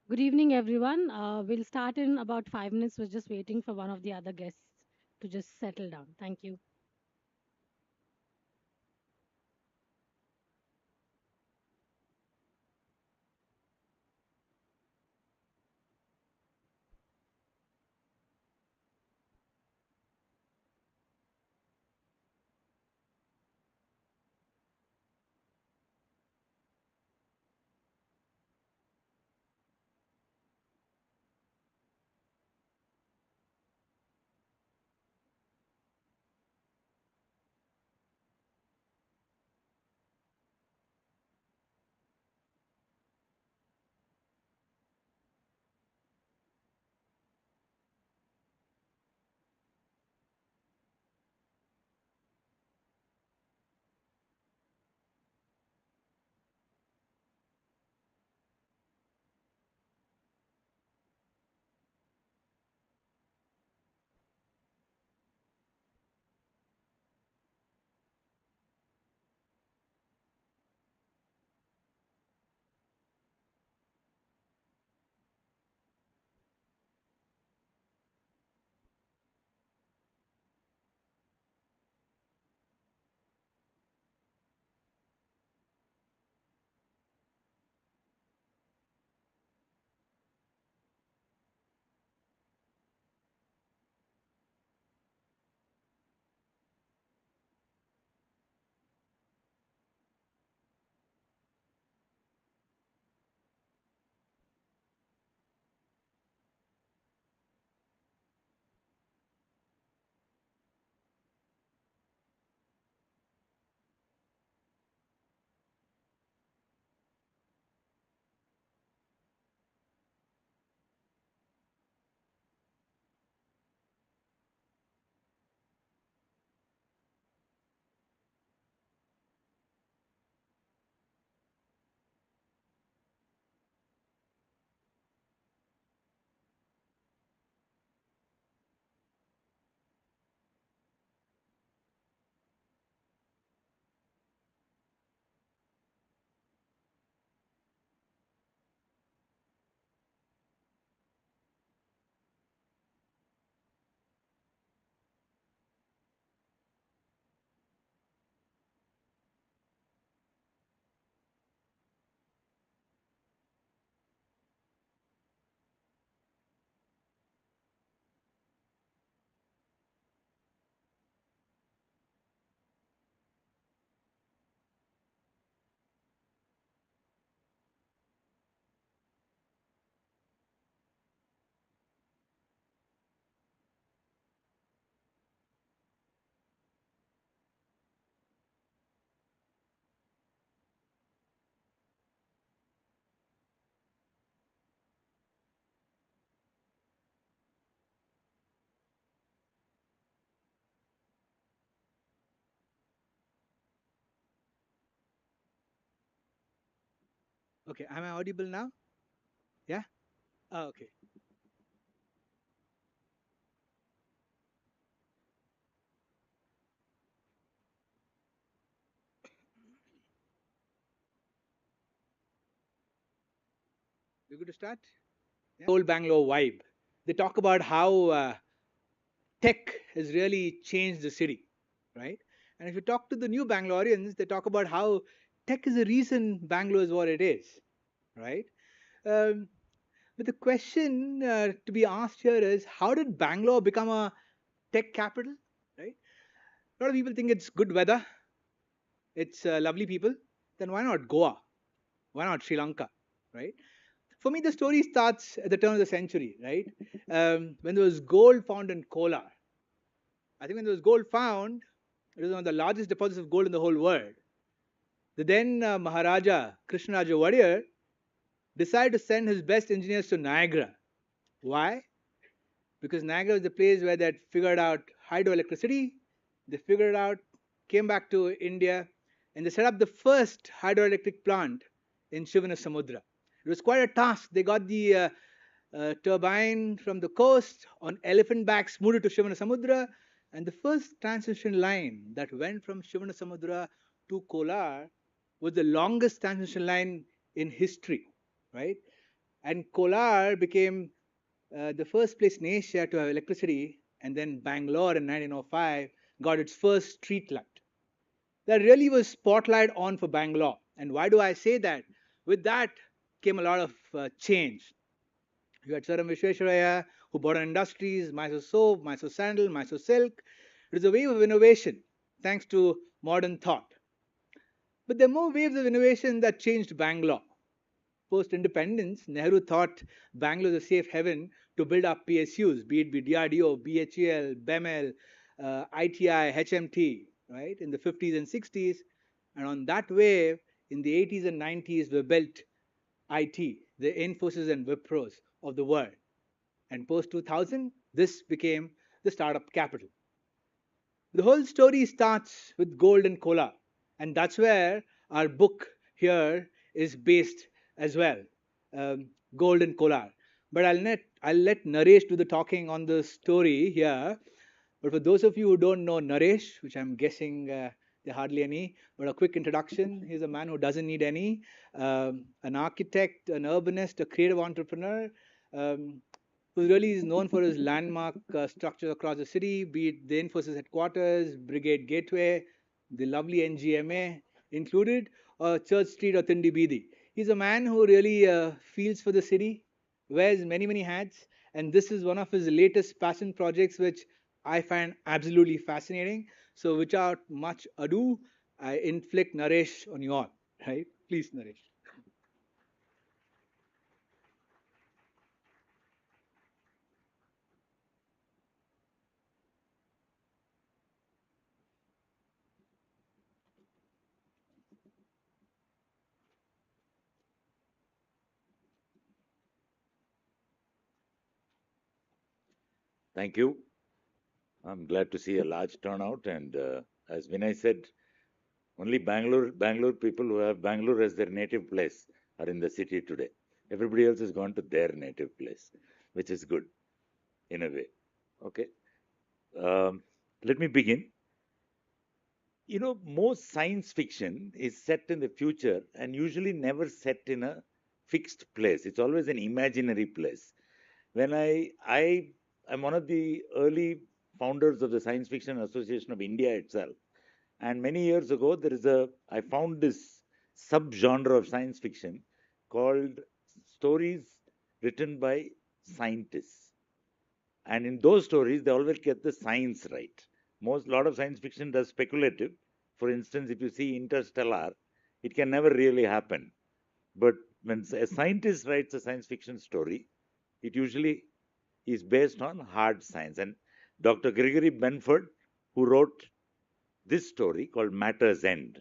Good evening, everyone. We'll start in about 5 minutes. We're just waiting for one of the other guests to just settle down. Thank you. Okay, am I audible now? Yeah? Okay. We're good to start? Yeah. Old Bangalore vibe. They talk about how tech has really changed the city, right? And if you talk to the new Bangaloreans, they talk about how tech is the reason Bangalore is what it is, right? Um, but the question to be asked here is how did Bangalore become a tech capital, right? A lot of people think it's good weather, it's lovely people. Then why not Goa? Why not Sri Lanka, right? For me, the story starts at the turn of the century, right? When there was gold found in Kolar. I think when there was gold found, it was one of the largest deposits of gold in the whole world. The then Maharaja Krishnaraja Wadiyar decided to send his best engineers to Niagara. Why? Because Niagara was the place where they had figured out hydroelectricity. They figured it out, came back to India, and they set up the first hydroelectric plant in Shivanasamudra. It was quite a task. They got the turbine from the coast on elephant backs, moved it to Shivanasamudra, and the first transmission line that went from Shivanasamudra to Kolar was the longest transmission line in history, right? And Kolar became the first place in Asia to have electricity, and then Bangalore in 1905 got its first street light. That really was spotlight on for Bangalore. And why do I say that? With that came a lot of change. You had Sir Vishwesvaraya, who brought in industries, Mysore soap, Mysore sandal, Mysore silk. It is a wave of innovation thanks to modern thought. But there are more waves of innovation that changed Bangalore. Post independence, Nehru thought Bangalore was a safe haven to build up PSUs, be it DRDO, BHEL, BEML, ITI, HMT, right, in the 50s and 60s. And on that wave, in the 80s and 90s, we built IT, the Infosys and Wipros of the world. And post 2000, this became the startup capital. The whole story starts with gold and cola, and that's where our book here is based as well. Gold and cola. But I'll let Naresh do the talking on the story here. But for those of you who don't know Naresh, which I'm guessing there are hardly any, but a quick introduction: he's a man who doesn't need any. An architect, an urbanist, a creative entrepreneur. Um, who really is known for his landmark structures across the city, be it the Infosys headquarters, Brigade Gateway, the lovely NGMA included, or Church Street or Tindi Bidi. He's a man who really feels for the city, wears many, many hats, and this is one of his latest passion projects, which I find absolutely fascinating. So, without much ado, I inflict Naresh on you all. Right? Please, Naresh. Thank you. I'm glad to see a large turnout. And as Vinay said, only Bangalore people who have Bangalore as their native place are in the city today. Everybody else has gone to their native place, which is good in a way. Okay. Um, Let me begin. Most science fiction is set in the future and usually never set in a fixed place. It's always an imaginary place. When I am one of the early founders of the Science Fiction Association of India itself. And many years ago, I found this subgenre of science fiction called stories written by scientists. And in those stories, they always get the science right. Lot of science fiction does speculative. For instance, if you see Interstellar, it can never really happen. But when a scientist writes a science fiction story, it usually is based on hard science. And Dr. Gregory Benford, who wrote this story called Matter's End,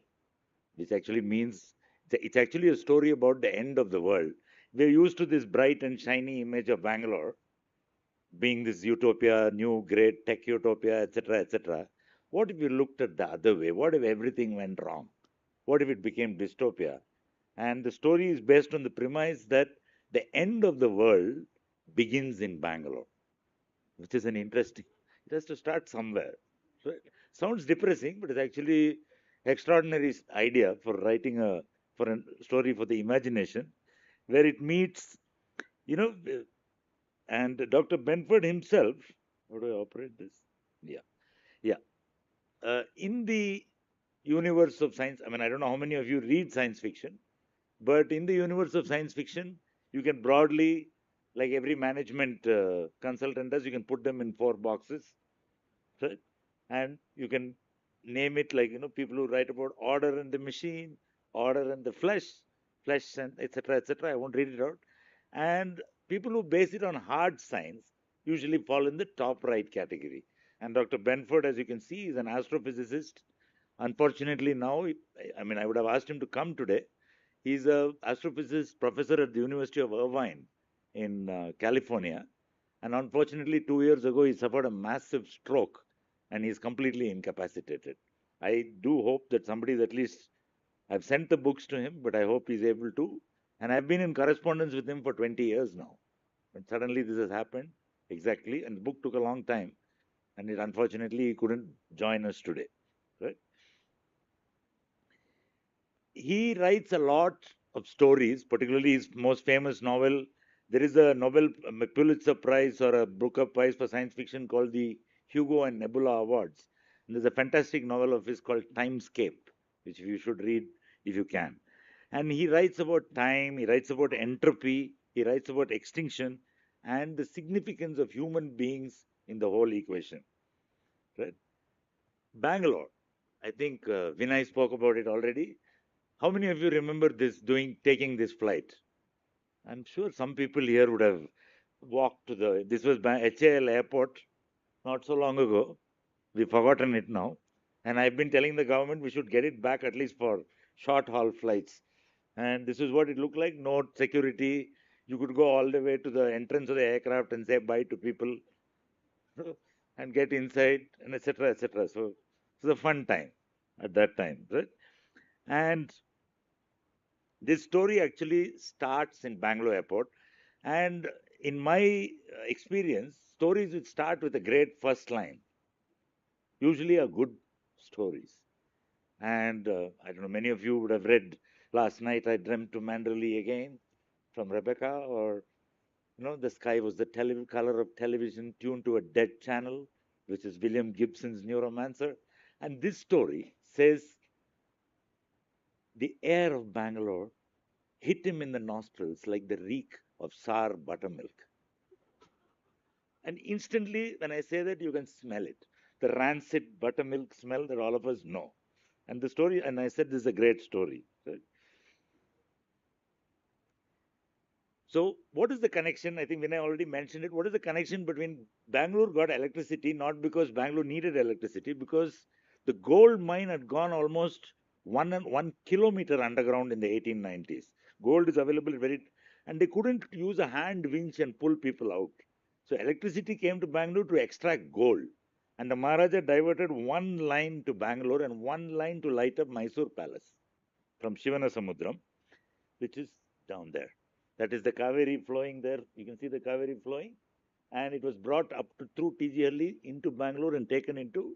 which actually means it's actually a story about the end of the world. We're used to this bright and shiny image of Bangalore being this utopia, new great tech utopia, etc., etc. What if you looked at the other way? What if everything went wrong? What if it became dystopia? And the story is based on the premise that the end of the world begins in Bangalore, which is an interesting. It has to start somewhere. So it sounds depressing, but it's actually extraordinary idea for writing a story for the imagination, where it meets, you know, and Dr. Benford himself. How do I operate this? Yeah, yeah. In the universe of science, I mean, I don't know how many of you read science fiction, but in the universe of science fiction, you can broadly, like every management consultant does, you can put them in four boxes, right? And you can name it like people who write about order and the machine, order and the flesh and etc. etc. I won't read it out. And people who base it on hard science usually fall in the top right category. And Dr. Benford, as you can see, is an astrophysicist. Unfortunately, now, I mean, I would have asked him to come today. He's a astrophysicist professor at the University of Irvine in California. And unfortunately, 2 years ago, he suffered a massive stroke and he's completely incapacitated. I do hope that somebody is at least, I've sent the books to him, but I hope he's able to. And I've been in correspondence with him for 20 years now. And suddenly this has happened exactly. And the book took a long time. And it unfortunately he couldn't join us today. Right? He writes a lot of stories, particularly his most famous novel There is a Nobel Pulitzer Prize or a Booker Prize for science fiction called the Hugo and Nebula Awards. And there's a fantastic novel of his called Timescape, which you should read if you can. And he writes about time, he writes about entropy, he writes about extinction and the significance of human beings in the whole equation. Right? Bangalore. I think Vinay spoke about it already. How many of you remember taking this flight? I'm sure some people here would have walked to this was HAL airport not so long ago. We've forgotten it now. And I've been telling the government we should get it back at least for short haul flights. And this is what it looked like. No security. You could go all the way to the entrance of the aircraft and say bye to people and get inside and etc. etc. So it was a fun time at that time, right? And this story actually starts in Bangalore airport. And in my experience, stories which start with a great first line usually are good stories. And I don't know, many of you would have read Last Night I Dreamt to Manderley Again from Rebecca, or the sky was the color of television tuned to a dead channel, which is William Gibson's Neuromancer. And this story says the air of Bangalore hit him in the nostrils like the reek of sour buttermilk. And instantly, when I say that, you can smell it. The rancid buttermilk smell that all of us know. And the story, and I said this is a great story. Right? So, what is the connection? I think Vinay already mentioned it. What is the connection between Bangalore got electricity not because Bangalore needed electricity, because the gold mine had gone almost 1 kilometer underground in the 1890s. Gold is available and they couldn't use a hand winch and pull people out. So, electricity came to Bangalore to extract gold. And the Maharaja diverted one line to Bangalore and one line to light up Mysore Palace from Shivanasamudram, which is down there. That is the Kaveri flowing there. You can see the Kaveri flowing. And it was brought up through TGLE into Bangalore and taken into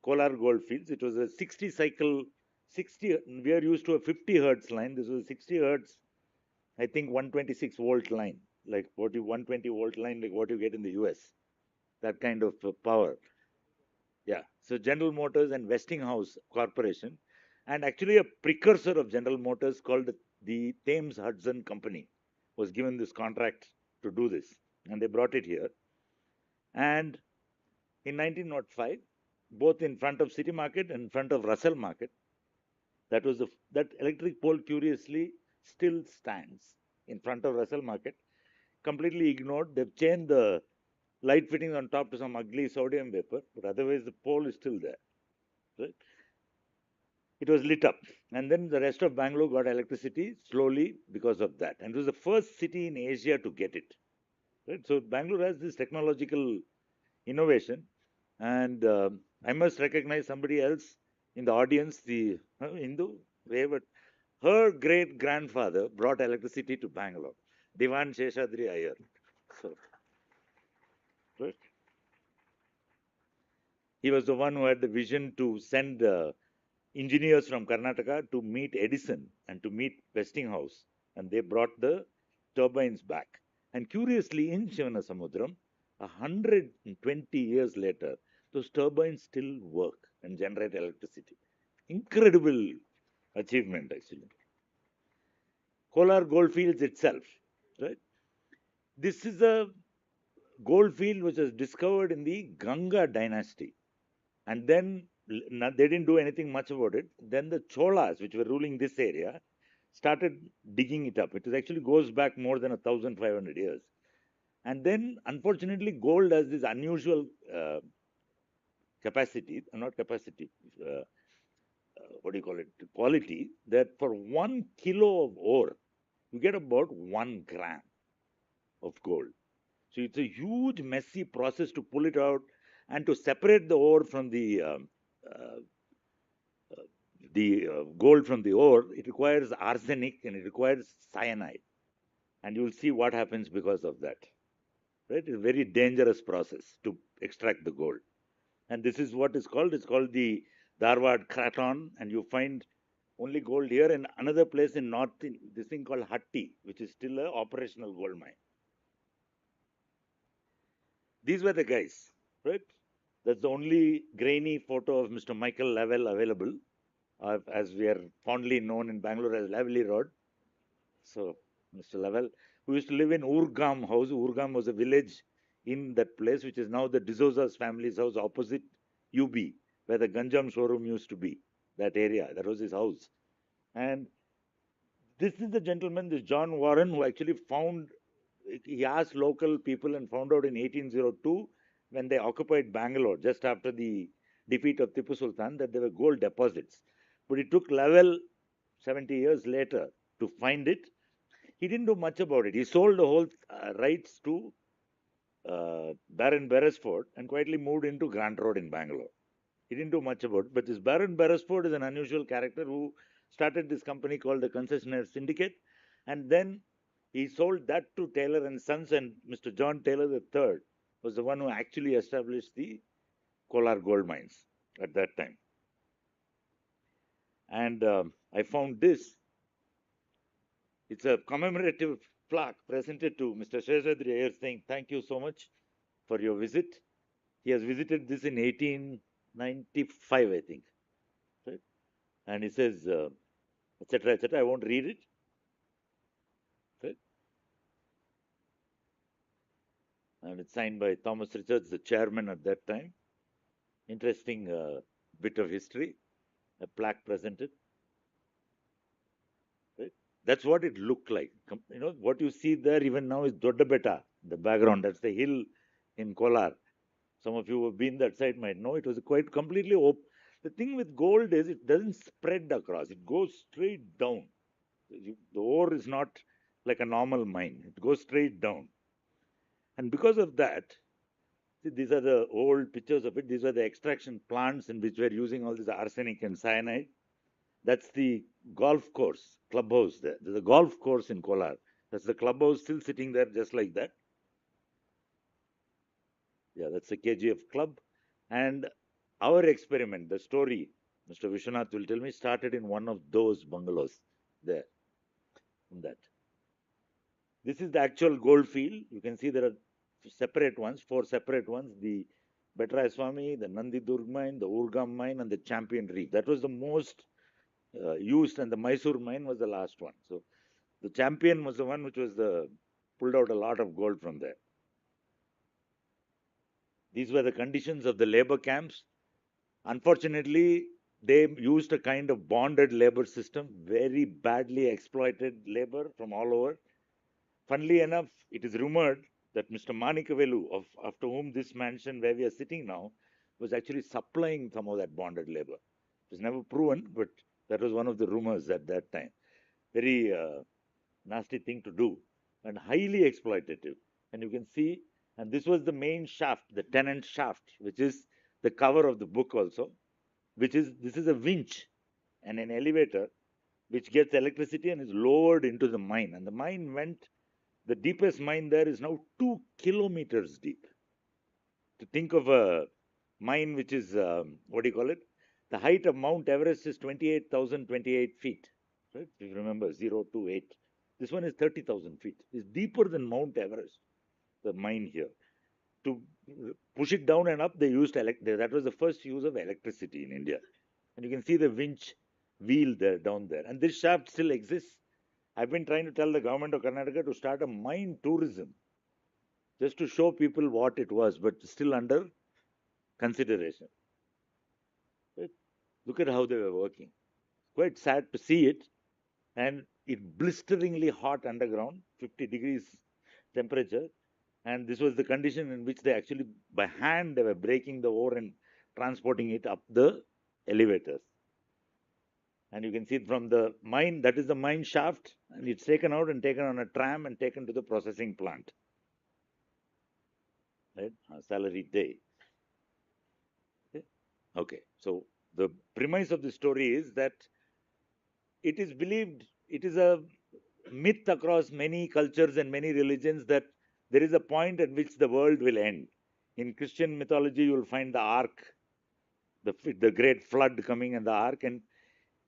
Kolar Gold Fields. It was a 60 cycle, 60. We are used to a 50 hertz line. This was a 60 hertz, I think 126 volt line, like 120 volt line, like what you get in the US. That kind of power. Yeah. So General Motors and Westinghouse Corporation, and actually a precursor of General Motors called the Thames Hudson Company was given this contract to do this, and they brought it here. And in 1905, both in front of City Market and in front of Russell Market, that electric pole curiously still stands in front of Russell Market, completely ignored. They've changed the light fittings on top to some ugly sodium vapor, but otherwise the pole is still there. Right? It was lit up, and then the rest of Bangalore got electricity slowly because of that. And it was the first city in Asia to get it. Right? So Bangalore has this technological innovation, and I must recognize somebody else in the audience, the Hindu, but her great grandfather brought electricity to Bangalore, Diwan Sheshadri Iyer. So, right? He was the one who had the vision to send engineers from Karnataka to meet Edison and to meet Westinghouse, and they brought the turbines back. And curiously, in Shivanasamudram, 120 years later, those turbines still work and generate electricity. Incredible achievement, actually. Kolar Gold Fields itself, right? This is a gold field which was discovered in the Ganga dynasty. And then they didn't do anything much about it. Then the Cholas, which were ruling this area, started digging it up. It actually goes back more than 1,500 years. And then, unfortunately, gold has this unusual capacity, not capacity, what do you call it, quality, that for 1 kilo of ore, you get about 1 gram of gold. So it's a huge, messy process to pull it out and to separate the ore from the gold from the ore. It requires arsenic and it requires cyanide, and you will see what happens because of that. Right? It's a very dangerous process to extract the gold, and this is what is called. It's called the Dharwad Craton, and you find only gold here and another place in north. This thing called Hatti, which is still an operational gold mine. These were the guys, right? That's the only grainy photo of Mr. Michael Lavelle available, as we are fondly known in Bangalore as Lavely Road. So, Mr. Lavelle, who used to live in Urgam house. Urgam was a village in that place, which is now the D'Souza's family's house opposite UB, where the Ganjam showroom used to be. That area, that was his house. And this is the gentleman, this John Warren, who actually found, he asked local people and found out in 1802 when they occupied Bangalore just after the defeat of Tipu Sultan that there were gold deposits. But it took Lavelle 70 years later to find it. He didn't do much about it. He sold the whole rights to Baron Beresford and quietly moved into Grant Road in Bangalore. He didn't do much about it. But this Baron Beresford is an unusual character who started this company called the Concessionaire Syndicate, and then he sold that to Taylor and Sons, and Mr. John Taylor III was the one who actually established the Kolar gold mines at that time. And I found this. It's a commemorative plaque presented to Mr. Sheshadri Iyer saying, "Thank you so much for your visit." He has visited this in 1895, I think. Right? And he says, etc., etc. I won't read it. Right? And it's signed by Thomas Richards, the chairman at that time. Interesting bit of history, a plaque presented. Right? That's what it looked like. You know, what you see there even now is Doddabetta, the background. That's the hill in Kolar. Some of you who have been that side might know it was quite completely open. The thing with gold is it doesn't spread across, it goes straight down. The ore is not like a normal mine, it goes straight down. And because of that, see, these are the old pictures of it. These are the extraction plants in which we're using all this arsenic and cyanide. That's the golf course, clubhouse there. There's a golf course in Kolar. That's the clubhouse still sitting there just like that. Yeah, that's a KGF club. And our experiment, the story, Mr. Vishwanath will tell me, started in one of those bungalows there. In that. This is the actual gold field. You can see there are separate ones, 4 separate ones. The Betrai Swami, the Nandi Durg mine, the Urgam mine, and the Champion Reef. That was the most used, and the Mysore mine was the last one. So the Champion was the one which was pulled out a lot of gold from there. These were the conditions of the labor camps. Unfortunately, they used a kind of bonded labor system, very badly exploited labor from all over. Funnily enough, it is rumored that Mr. Manikavelu, after whom this mansion where we are sitting now, was actually supplying some of that bonded labor. It was never proven, but that was one of the rumors at that time. Very nasty thing to do and highly exploitative. And you can see, and this was the main shaft, the tenant shaft, which is the cover of the book also, this is a winch and an elevator which gets electricity and is lowered into the mine. And the mine the deepest mine there is now 2 kilometers deep. To think of a mine which is, what do you call it? The height of Mount Everest is 28,028 feet. Right? If you remember, 0 to 8. This one is 30,000 feet. It's deeper than Mount Everest, the mine here. To push it down and up, they used that was the first use of electricity in India. And you can see the winch wheel there down there. And this shaft still exists. I've been trying to tell the government of Karnataka to start a mine tourism just to show people what it was, but still under consideration. Right? Look at how they were working. Quite sad to see it. And it blisteringly hot underground, 50 degrees temperature. And this was the condition in which they actually, by hand, they were breaking the ore and transporting it up the elevators. And you can see it from the mine, that is the mine shaft, and it's taken out and taken on a tram and taken to the processing plant. Right? A salary day. Okay, so the premise of the story is that it is believed, it is a myth across many cultures and many religions that there is a point at which the world will end. In Christian mythology, you will find the ark, the great flood coming and the ark.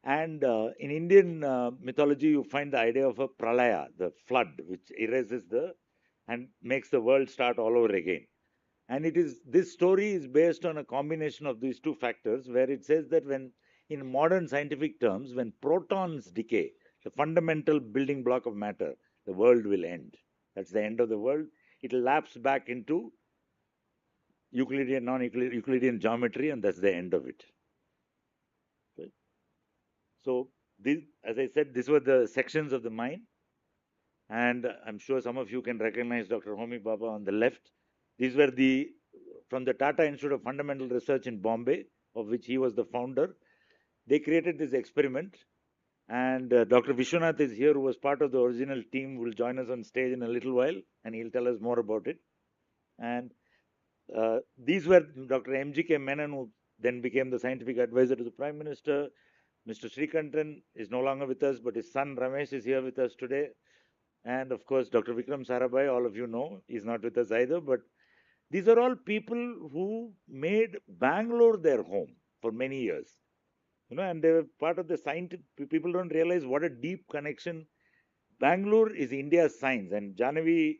And in Indian mythology, you find the idea of a pralaya, the flood, which erases and makes the world start all over again. And this story is based on a combination of these two factors, where it says that when, in modern scientific terms, when protons decay, the fundamental building block of matter, the world will end. That's the end of the world. It lapses back into Euclidean, non-Euclidean geometry, and that's the end of it. Right? So, as I said, these were the sections of the mind. And I'm sure some of you can recognize Dr. Homi Bhabha on the left. These were from the Tata Institute of Fundamental Research in Bombay, of which he was the founder. They created this experiment, and Dr. Vishwanath is here, who was part of the original team, will join us on stage in a little while, and he'll tell us more about it. And these were Dr. M.G.K. Menon, who then became the scientific advisor to the Prime Minister. Mr. Sreekantan is no longer with us, but his son Ramesh is here with us today. And of course, Dr. Vikram Sarabhai, all of you know, is not with us either. But these are all people who made Bangalore their home for many years. And they were part of the scientific. People don't realize what a deep connection. Bangalore is India's science. And Jahnavi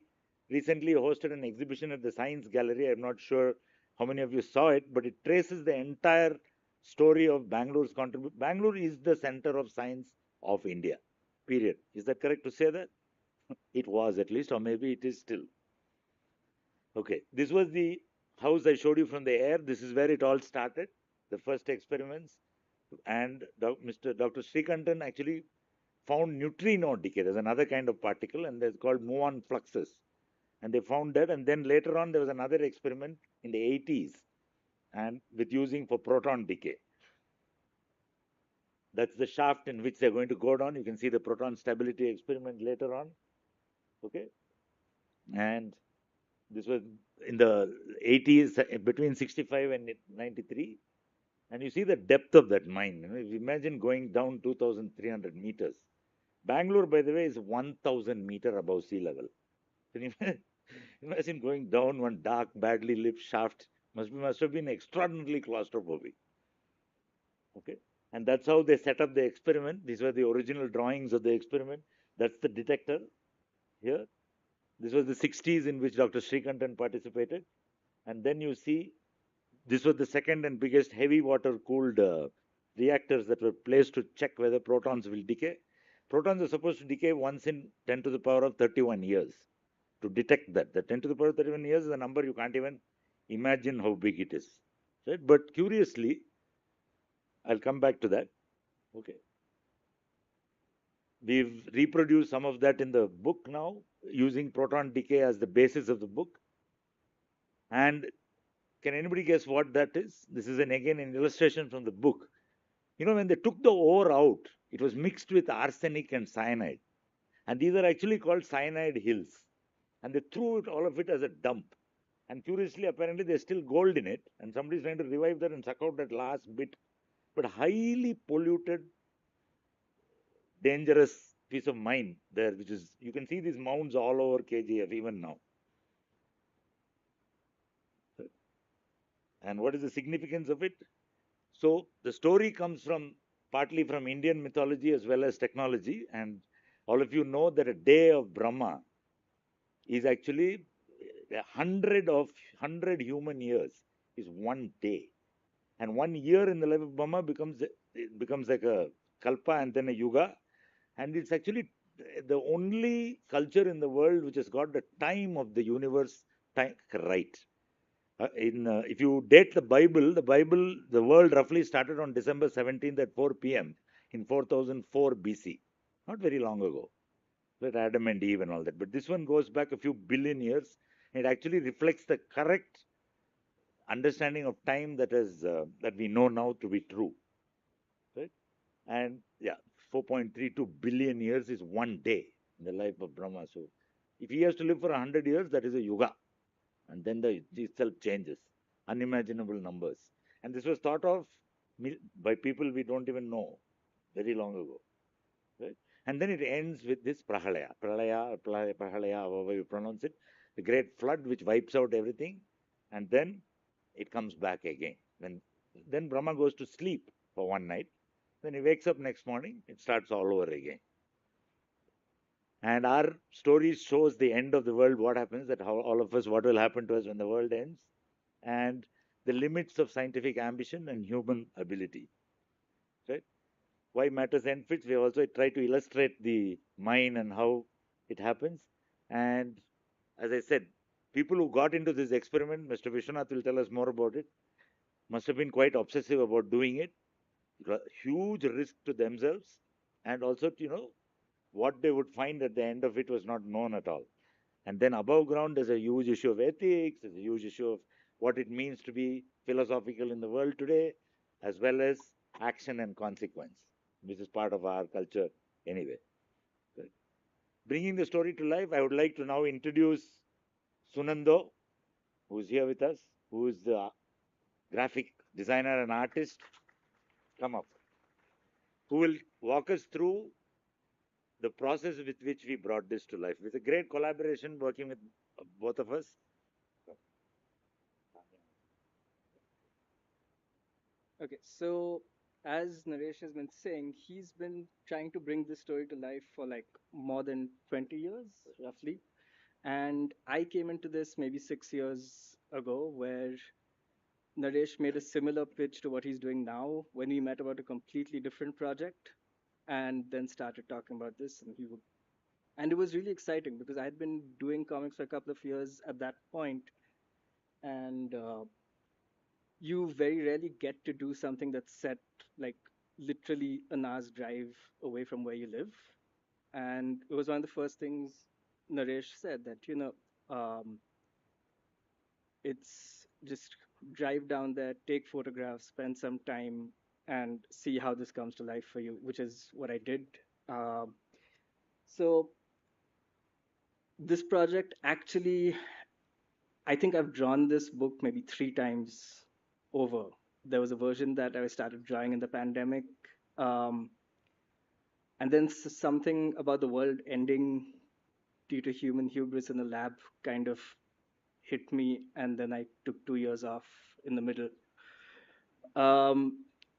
recently hosted an exhibition at the Science Gallery. I'm not sure how many of you saw it, but it traces the entire story of Bangalore's contribution. Bangalore is the center of science of India, period. Is that correct to say that? It was, at least, or maybe it is still. Okay, this was the house I showed you from the air. This is where it all started, the first experiments. And Dr. Sreekantan actually found neutrino decay. There's another kind of particle, and it's called muon fluxus. And they found that. And then later on, there was another experiment in the 80s, and with using for proton decay. That's the shaft in which they're going to go down. You can see the proton stability experiment later on. Okay, and this was in the 80s, between 65 and 93. And you see the depth of that mine. Imagine going down 2,300 meters. Bangalore, by the way, is 1,000 meter above sea level. Can you imagine going down one dark, badly lit shaft? Must have been extraordinarily claustrophobic. Okay, and that's how they set up the experiment. These were the original drawings of the experiment. That's the detector here. This was the 60s in which Dr. Sreekantan participated. And then you see, this was the second and biggest heavy water cooled reactors that were placed to check whether protons will decay. Protons are supposed to decay once in 10 to the power of 31 years. To detect that, the 10 to the power of 31 years is a number you can't even imagine how big it is. Right? But curiously, I'll come back to that. Okay. We've reproduced some of that in the book now, using proton decay as the basis of the book. And can anybody guess what that is? This is again an illustration from the book. When they took the ore out, it was mixed with arsenic and cyanide. And these are actually called cyanide hills. And they threw all of it as a dump. And curiously, apparently, there's still gold in it. And somebody's trying to revive that and suck out that last bit. But highly polluted, dangerous piece of mine there, which is, you can see these mounds all over KGF even now. And what is the significance of it? So the story comes partly from Indian mythology as well as technology. And all of you know that a day of Brahma is actually 100 human years is one day. And 1 year in the life of Brahma becomes like a kalpa and then a yuga. And it's actually the only culture in the world which has got the time of the universe right. If you date the Bible, the world roughly started on December 17th at 4 p.m. in 4004 BC. Not very long ago. With Adam and Eve and all that. But this one goes back a few billion years. It actually reflects the correct understanding of time that we know now to be true. Right? And yeah, 4.32 billion years is one day in the life of Brahma. So if he has to live for 100 years, that is a yuga. And then the itself changes. Unimaginable numbers. And this was thought of by people we don't even know very long ago. Right? And then it ends with this prahalaya, however you pronounce it, the great flood which wipes out everything, and then it comes back again. Then Brahma goes to sleep for one night. Then he wakes up next morning, it starts all over again. And our story shows the end of the world, what happens, that how all of us, what will happen to us when the world ends. and the limits of scientific ambition and human ability. Right? Why matters and fits. We also try to illustrate the mind and how it happens. And as I said, people who got into this experiment, Mr. Vishwanath will tell us more about it, must have been quite obsessive about doing it. Huge risk to themselves, and also, what they would find at the end of it was not known at all. And then above ground, there's a huge issue of ethics, there's a huge issue of what it means to be philosophical in the world today, as well as action and consequence, which is part of our culture anyway. Right. Bringing the story to life, I would like to now introduce Sunando, who's here with us, who is the graphic designer and artist. Come up. Who will walk us through the process with which we brought this to life. With a great collaboration working with both of us. Okay, so as Naresh has been saying, he's been trying to bring this story to life for like more than 20 years, roughly. And I came into this maybe 6 years ago, where Naresh made a similar pitch to what he's doing now when we met about a completely different project and then started talking about this. And it was really exciting because I had been doing comics for a couple of years at that point, and you very rarely get to do something that's set like literally an hour's drive away from where you live. And it was one of the first things Naresh said that, it's just drive down there, take photographs, spend some time, and see how this comes to life for you, which is what I did. So this project actually, I think I've drawn this book maybe 3 times over. There was a version that I started drawing in the pandemic. Um, and then something about the world ending due to human hubris in the lab kind of hit me. And then I took 2 years off in the middle.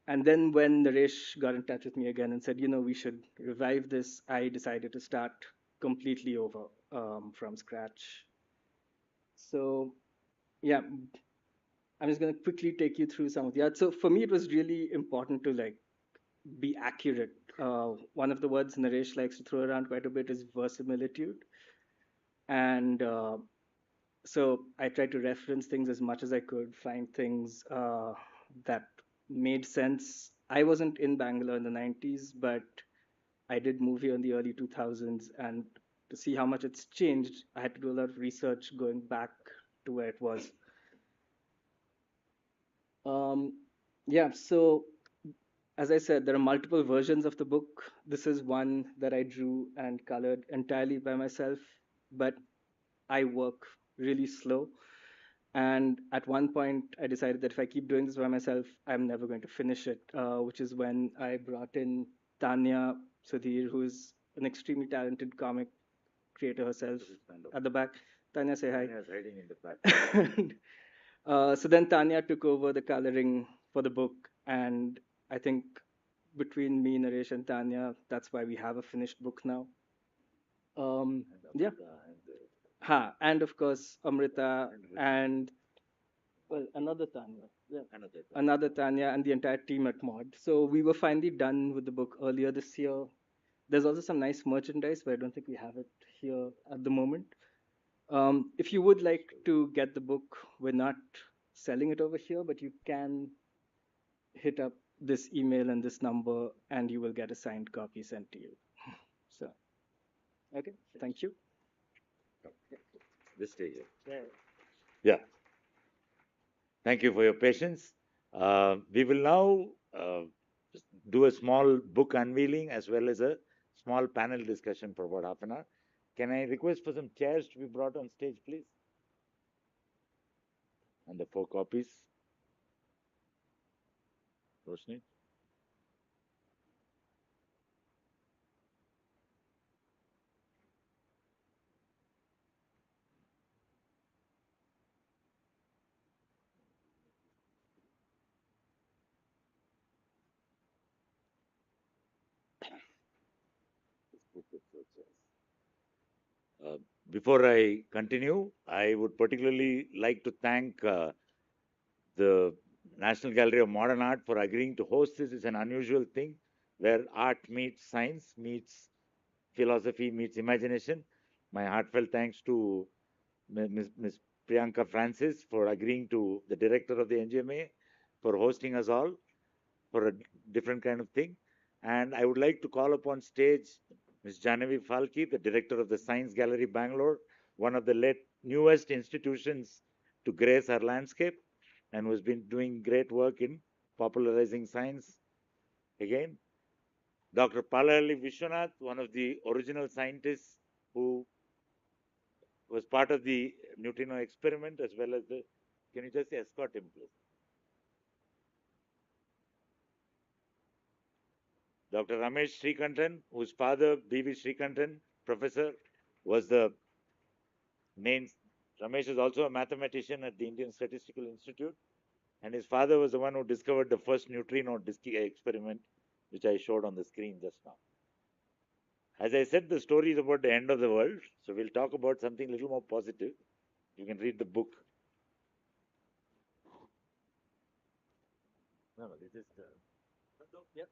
And then when Naresh got in touch with me again and said, we should revive this, I decided to start completely over from scratch. So, yeah, I'm just going to quickly take you through some of the art. So for me, it was really important to like be accurate. One of the words Naresh likes to throw around quite a bit is verisimilitude. And so I tried to reference things as much as I could, find things that made sense. I wasn't in Bangalore in the 90s, but I did move here in the early 2000s. And to see how much it's changed, I had to do a lot of research going back to where it was. Um, yeah, so as I said, there are multiple versions of the book. This is one that I drew and colored entirely by myself, but I work really slow. And at one point, I decided that if I keep doing this by myself, I'm never going to finish it, which is when I brought in Tanya Sudhir, who is an extremely talented comic creator herself at the back. Tanya, say hi. Tanya's hiding in the back. So then Tanya took over the coloring for the book, and I think between me, Naresh, and Tanya, that's why we have a finished book now. Yeah. And of course Amrita and well another Tanya. Yeah. Another Tanya and the entire team at Mod. So we were finally done with the book earlier this year. There's also some nice merchandise, but I don't think we have it here at the moment. If you would like to get the book, we're not selling it over here, but you can hit up this email and this number, and you will get a signed copy sent to you. So, okay, thank you. This stage. Yeah. Thank you for your patience. We will now do a small book unveiling as well as a small panel discussion for about half an hour. Can I request for some chairs to be brought on stage, please? And the 4 copies. Roshni? Before I continue, I would particularly like to thank the National Gallery of Modern Art for agreeing to host this. It's an unusual thing where art meets science, meets philosophy, meets imagination. My heartfelt thanks to Ms. Priyanka Francis for agreeing to the director of the NGMA for hosting us all for a different kind of thing. And I would like to call upon stage Ms. Jahnavi Phalkey, the director of the Science Gallery Bangalore, one of the newest institutions to grace our landscape and who's been doing great work in popularizing science. Again, Dr. Palahalli Vishwanath, one of the original scientists who was part of the neutrino experiment as well as the. Can you just escort him, please? Dr. Ramesh Sreekantan, whose father, B.V. Sreekantan, professor, was the main. Ramesh is also a mathematician at the Indian Statistical Institute, and his father was the one who discovered the first neutrino disk experiment, which I showed on the screen just now. As I said, the story is about the end of the world, so we'll talk about something a little more positive. You can read the book. No, no, this is the. Yeah.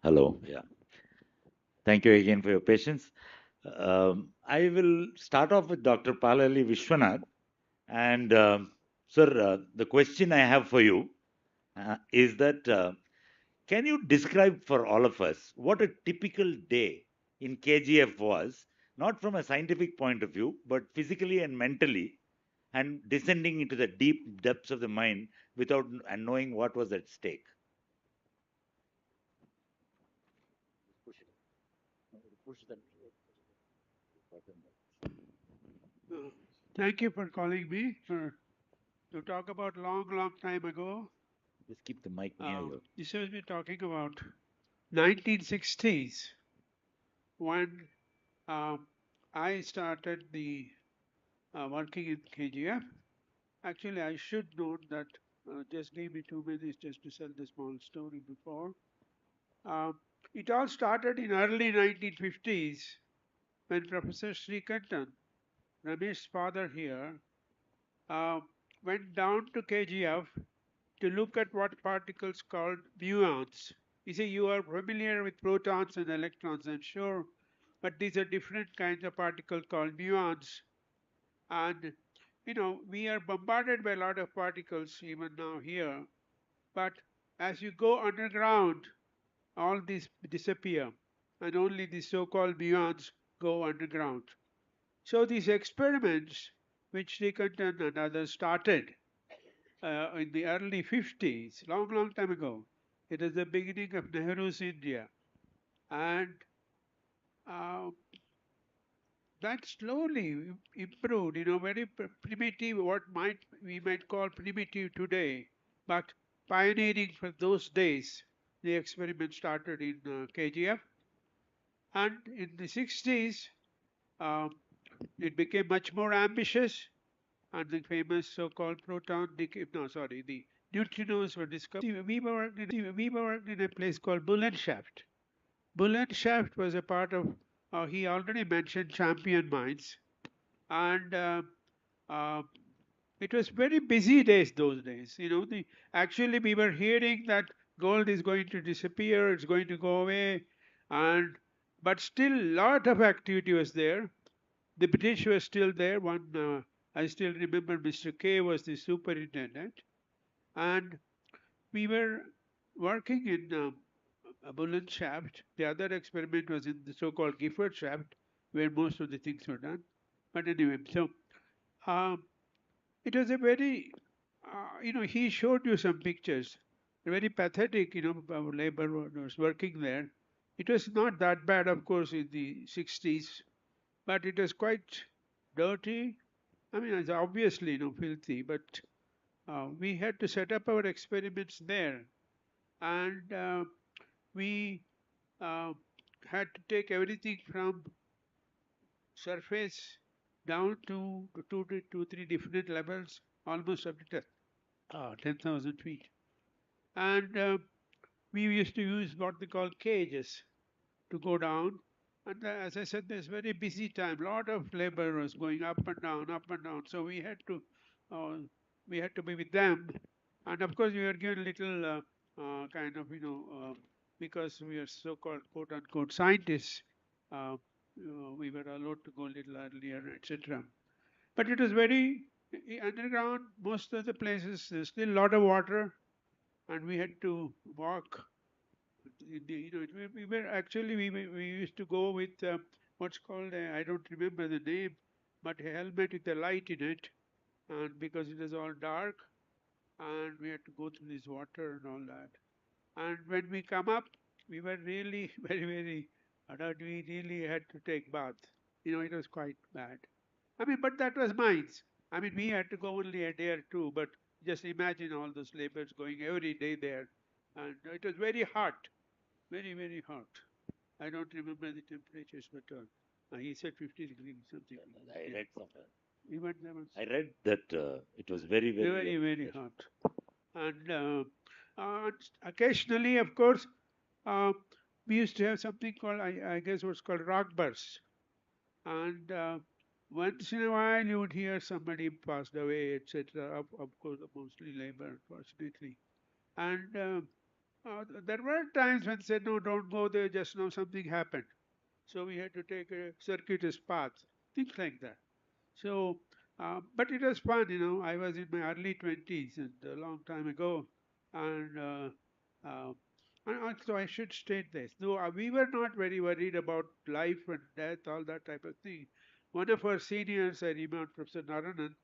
Hello. Yeah. Thank you again for your patience. I will start off with Dr. Palahalli Vishwanath. And, sir, the question I have for you is that can you describe for all of us what a typical day in KGF was, not from a scientific point of view, but physically and mentally, and descending into the deep depths of the mind without and knowing what was at stake? Uh, Thank you for calling me to talk about long time ago. Just keep the mic near you. This was me talking about 1960s when I started the working in KGF. Actually, I should note that just give me 2 minutes just to tell the small story before. Um, it all started in early 1950s when Professor Sreekantan, Ramesh's father here, uh, went down to KGF to look at what particles called muons. You see, you are familiar with protons and electrons, I'm sure, but these are different kinds of particles called muons. And, we are bombarded by a lot of particles even now here. But as you go underground, all these disappear, and only the so called muons go underground. So these experiments, which Srikantan and others started, in the early 50s, long time ago. It is the beginning of Nehru's India. And uh, that slowly improved, very primitive, what we might call primitive today, but pioneering for those days. The experiment started in KGF. And in the 60s, um, it became much more ambitious, and the famous so-called proton decay, no, sorry, the neutrinos were discovered. We worked in a place called Bullenshaft. Bullenshaft was a part of, he already mentioned Champion Mines, and uh, it was very busy days those days. Actually we were hearing that gold is going to disappear, it's going to go away, and but still lot of activity was there. The British were still there. I still remember Mr. K was the superintendent, and we were working in a Bullen shaft. The other experiment was in the so-called Gifford shaft, where most of the things were done. But anyway, so um, it was a very, he showed you some pictures, very pathetic, our labor was working there. It was not that bad, of course, in the 60s, but it was quite dirty. I mean, it's obviously, filthy, but we had to set up our experiments there, and we uh, had to take everything from surface down to two, three different levels, almost up to 10,000 feet. And we used to use what they call cages to go down. And as I said, there's very busy time. Lot of labor was going up and down, up and down. So uh, we had to be with them, and of course we were given little kind of because we are so-called quote unquote scientists. We were allowed to go a little earlier, etc. But it was very underground. Most of the places there's still a lot of water, and we had to walk we were actually we used to go with what's called I don't remember the name, but a helmet with a light in it, and because it was all dark, and we had to go through this water and all that. And when we come up, we were really very dirty. We really had to take bath. It was quite bad. I mean, but that was mines. I mean, we had to go only a day or two, but just imagine all those laborers going every day there, and it was very hot, very hot. I don't remember the temperatures, but he said 50 degrees something. I Yeah. read somewhere. We went there once. I read that it was Very hot. And occasionally, of course, uh, we used to have something called, I guess, what's called rock bursts. And once in a while, you would hear somebody passed away, etc. Of course, mostly labor, unfortunately. And there were times when said, no, don't go there, just now something happened. So we had to take a circuitous path, things like that. So, but it was fun, I was in my early 20s and a long time ago, and and also I should state this, though we were not very worried about life and death, all that type of thing. One of our seniors, I remember, Professor Naranan,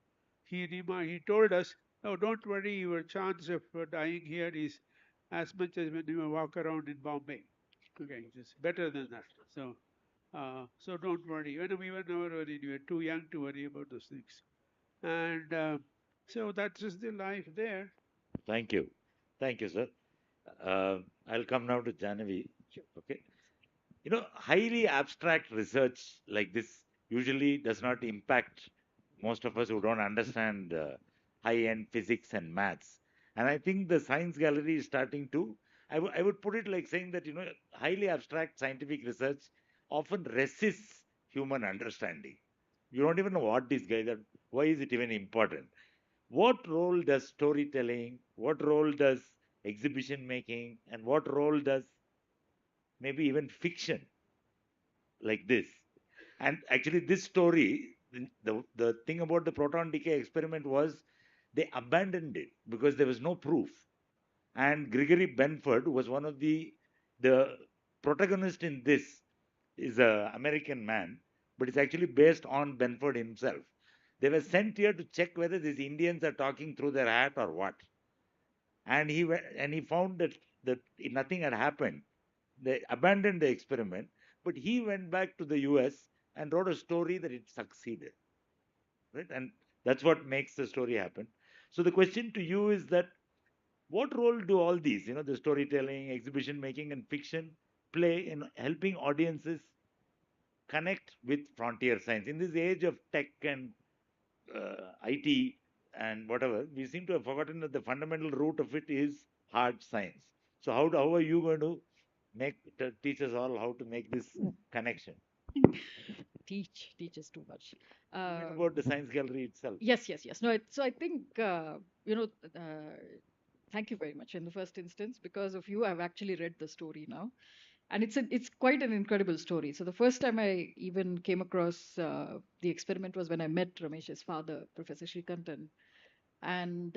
he told us, "No, don't worry, your chance of dying here is as much as when you walk around in Bombay. Okay, it's better than that. So don't worry. We were never worried. We were too young to worry about those things. And so that's just the life there. Thank you. Thank you, sir. I'll come now to Jahnavi. Okay. Highly abstract research like this usually does not impact most of us who don't understand high-end physics and maths. And I think the science gallery is starting to, I would put it like saying that, highly abstract scientific research often resists human understanding. You don't even know what this guy, that why is it even important? What role does storytelling, what role does exhibition making, and what role does maybe even fiction like this? And actually, this story, the thing about the proton decay experiment was they abandoned it because there was no proof. And Gregory Benford was one of the protagonist in this is a American man, but it's actually based on Benford himself. They were sent here to check whether these Indians are talking through their hat or what. And he found that nothing had happened. They abandoned the experiment, but he went back to the US and wrote a story that it succeeded, right? And that's what makes the story happen. So the question to you is that what role do all these, the storytelling, exhibition making, and fiction play in helping audiences connect with frontier science. In this age of tech and IT and whatever, we seem to have forgotten that the fundamental root of it is hard science. So how are you going to teach us all how to make this connection? Teach is too much. You mean Uh, about the science gallery itself? yes. No, so I think you know. Thank you very much in the first instance because of you. I've actually read the story now, and it's quite an incredible story. So the first time I even came across the experiment was when I met Ramesh's father, Professor Sreekantan, and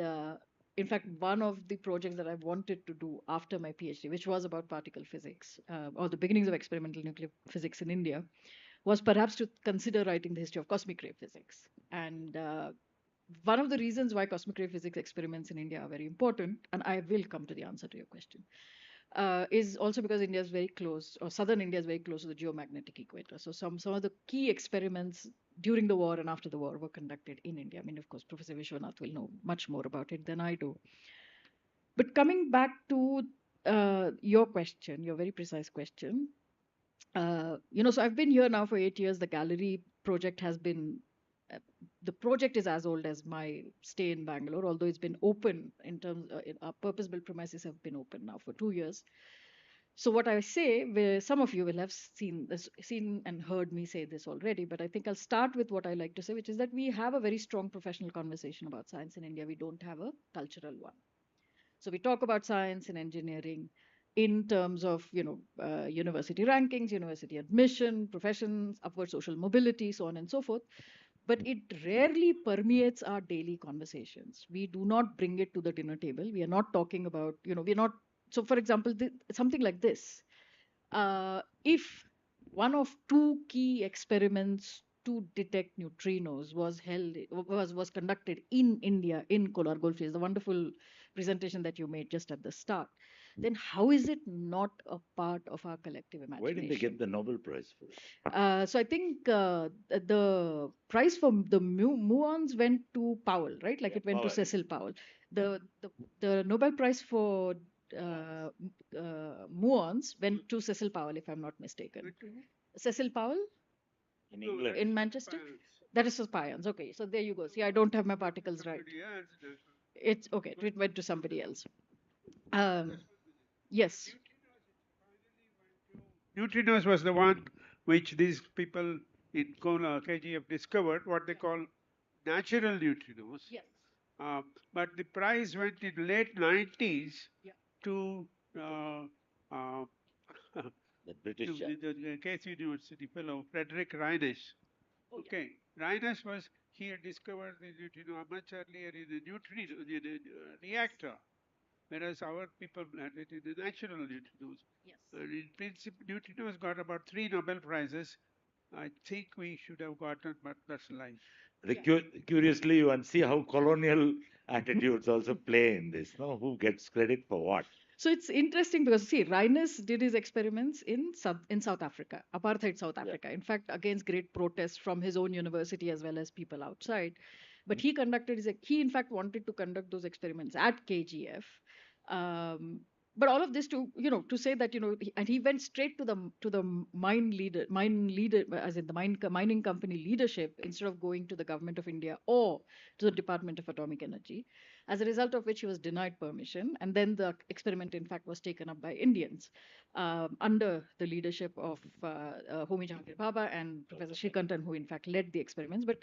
in fact, one of the projects that I wanted to do after my PhD, which was about particle physics or the beginnings of experimental nuclear physics in India, was perhaps to consider writing the history of cosmic ray physics. And one of the reasons why cosmic ray physics experiments in India are very important, and I will come to the answer to your question, is also because India is very close, or southern India is very close to the geomagnetic equator. So some of the key experiments during the war and after the war were conducted in India. I mean, of course, Professor Vishwanath will know much more about it than I do. But coming back to your question, your very precise question, so I've been here now for 8 years. The gallery project has been, the project is as old as my stay in Bangalore, although it's been open in terms, our purpose-built premises have been open now for 2 years. So what I say, where some of you will have seen this, seen and heard me say this already, but I think I'll start with what I like to say, which is that we have a very strong professional conversation about science in India. We don't have a cultural one. So we talk about science and engineering in terms of, university rankings, university admission, professions, upward social mobility, so on and so forth. But it rarely permeates our daily conversations. We do not bring it to the dinner table. We are not talking about, we're not. So, for example, something like this. If one of two key experiments to detect neutrinos was conducted in India in Kolar Gold Fields, the wonderful presentation that you made just at the start, then how is it not a part of our collective Why didn't they imagination? get the Nobel Prize for it? So I think the prize for the muons went to Powell, right? Like Yeah, it went to Powell. Cecil Powell. The Nobel Prize for muons went to Cecil Powell, if I'm not mistaken. Cecil Powell In No, England. that in is Manchester. Palace. That is for pions. Okay, so there you go. See, I don't have my particles right. Somebody else does. It's okay. It went to somebody else. Just Um, 1 minute. yes. Neutrinos was the one which these people in Kola KGF discovered, what they call natural neutrinos. Yes. Uh, but the prize went in late 90s Yeah. to uh, The British to chap. the Case University fellow Frederick Reines. Oh, yeah. Okay, Reines was he had discovered the neutrino much earlier in the neutrino in the reactor, whereas our people had it in the natural neutrinos. Yes. And in principle, neutrinos got about 3 Nobel Prizes. I think we should have gotten, but that's life. Curiously, you and see how colonial attitudes also play in this. No, who gets credit for what? So it's interesting because see, Reines did his experiments in South Africa, apartheid South Yeah. Africa. In fact, against great protest from his own university as well as people outside. But he in fact wanted to conduct those experiments at KGF. Um, but all of this to say that and he went straight to the mine leader, as in the mining company leadership, instead of going to the government of India or to the Department of Atomic Energy, as a result of which he was denied permission. And then the experiment, in fact, was taken up by Indians under the leadership of Homi Jahangir Bhabha and Professor Srikantan, who in fact led the experiments. But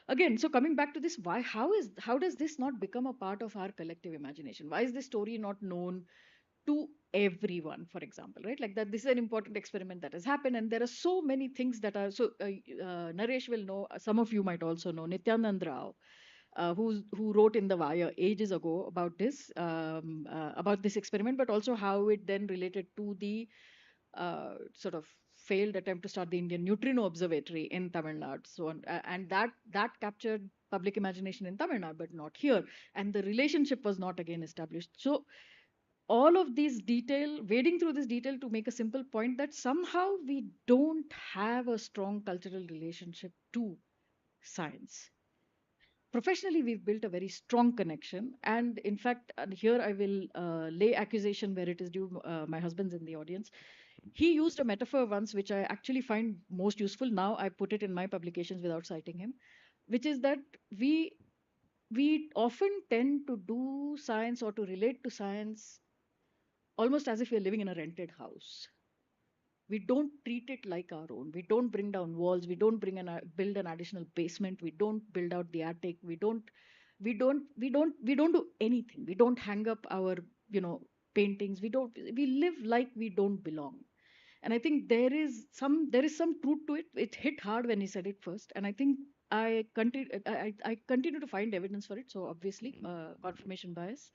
again, so coming back to this, how does this not become a part of our collective imagination? Why is this story not known to everyone, for example, right? Like that, this is an important experiment that has happened, and there are so many things that are so. Naresh will know. Some of you might also know Nityanand Rao, who wrote in the Wire ages ago about this experiment, but also how it then related to the sort of failed attempt to start the Indian Neutrino Observatory in Tamil Nadu. So, and that captured public imagination in Tamil Nadu, but not here. And the relationship was not again established. So, all of these detail, wading through this detail to make a simple point that somehow we don't have a strong cultural relationship to science. Professionally, we've built a very strong connection. And in fact, and here I will lay accusation where it is due. My husband's in the audience. He used a metaphor once, which I actually find most useful. Now I put it in my publications without citing him, which is that we we often tend to do science or to relate to science almost as if we're living in a rented house. We don't treat it like our own. We don't bring down walls. We don't build an additional basement. We don't build out the attic. We don't do anything. We don't hang up our paintings. We live like we don't belong. And I think there is some truth to it. It hit hard when he said it first, and I think I continue to find evidence for it. So obviously, confirmation bias.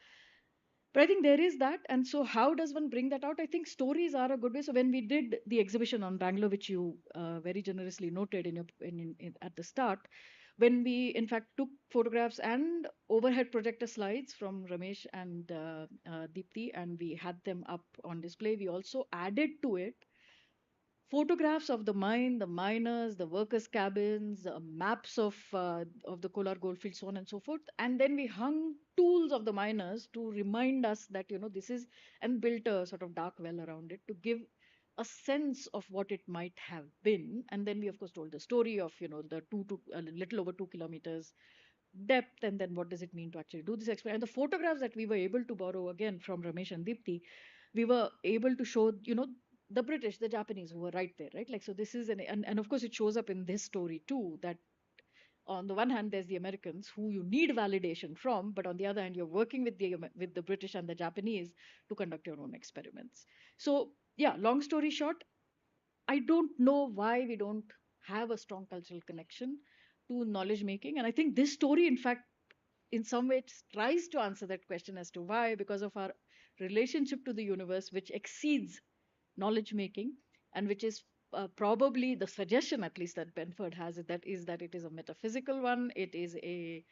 But I think there is that. And so how does one bring that out? I think stories are a good way. So when we did the exhibition on Bangalore, which you very generously noted at the start, when we in fact took photographs and overhead projector slides from Ramesh and Deepthi, and we had them up on display, we also added to it photographs of the mine, the miners, the workers' cabins, maps of the Kolar Gold Fields, so on and so forth. And then we hung tools of the miners to remind us that this is, and built a sort of dark well around it to give a sense of what it might have been. And then we of course told the story of the two to a little over 2 kilometers depth, and then what does it mean to actually do this experiment. And the photographs that we were able to borrow again from Ramesh and Deepthi, we were able to show the British, the Japanese who were right there, right? Like, so this is and of course it shows up in this story too, that on the one hand there's the Americans who you need validation from, but on the other hand you're working with the British and the Japanese to conduct your own experiments. So yeah, long story short, I don't know why we don't have a strong cultural connection to knowledge making. And I think this story, in fact, in some ways tries to answer that question as to why, because of our relationship to the universe, which exceeds knowledge making, and which is probably the suggestion, at least that Benford has, that it is a metaphysical one, it is a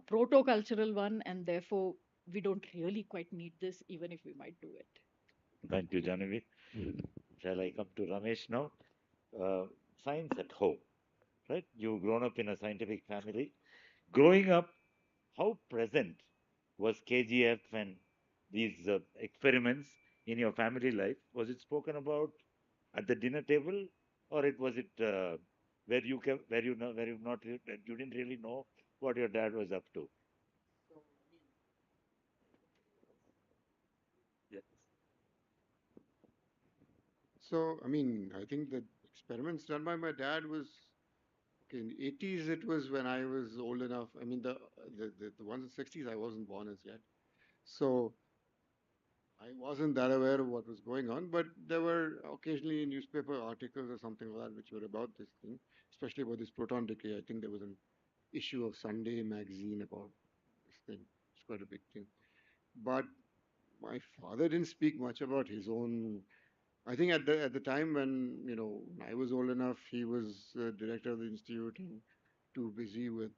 proto-cultural one, and therefore we don't really quite need this, even if we might do it. Thank you, Jahnavi. Shall I come to Ramesh now? Uh, Science at home, right? You've grown up in a scientific family. Growing up, how present was KGF and these experiments in your family life? Was it spoken about at the dinner table, or was it where you know where you not you didn't really know what your dad was up to? Yeah. So, I mean, I think the experiments done by my dad was okay, in the 80s. It was when I was old enough. I mean, the ones in the 60s, I wasn't born as yet. So I wasn't that aware of what was going on, but there were occasionally newspaper articles or something like that which were about this thing, especially about this proton decay. I think there was an issue of Sunday magazine about this thing. It's quite a big thing. But my father didn't speak much about his own. I think at the time when when I was old enough, he was director of the institute and too busy with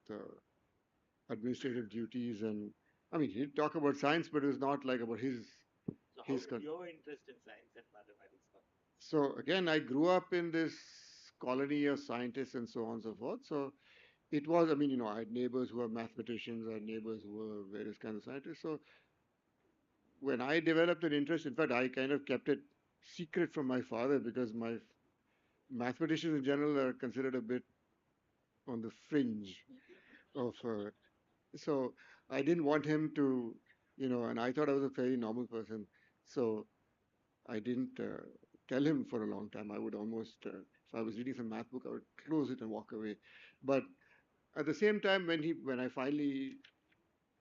administrative duties. And I mean, he'd talk about science, but it was not like about So how his. did your interest in science and mathematics come? So again, I grew up in this colony of scientists and so on and so forth. So it was, I mean, I had neighbors who were mathematicians, I had neighbors who were various kinds of scientists. So when I developed an interest, in fact, I kind of kept it secret from my father because my mathematicians in general are considered a bit on the fringe of. So I didn't want him to, and I thought I was a fairly normal person. So I didn't tell him for a long time. I would almost, if I was reading some math book, I would close it and walk away. But at the same time, when I finally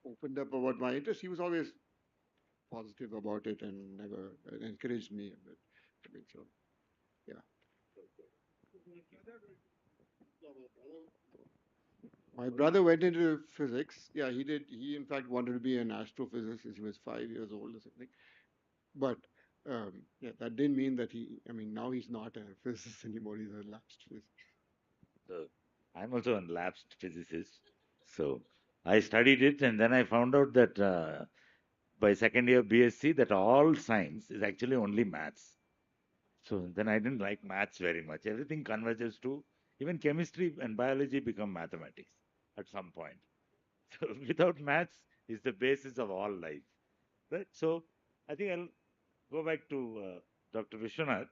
opened up about my interest, he was always positive about it and never encouraged me a bit. I mean, so yeah. My brother went into physics. Yeah, he did. He in fact wanted to be an astrophysicist. He was 5 years old or something. But yeah, that didn't mean that he. I mean, now he's not a physicist anymore. He's a lapsed physicist. So I'm also a lapsed physicist. So I studied it, and then I found out that by second year BSc that all science is actually only maths. So then I didn't like maths very much. Everything converges to even chemistry and biology become mathematics at some point. So without maths is the basis of all life, right? So I think I'll go back to Dr. Vishwanath,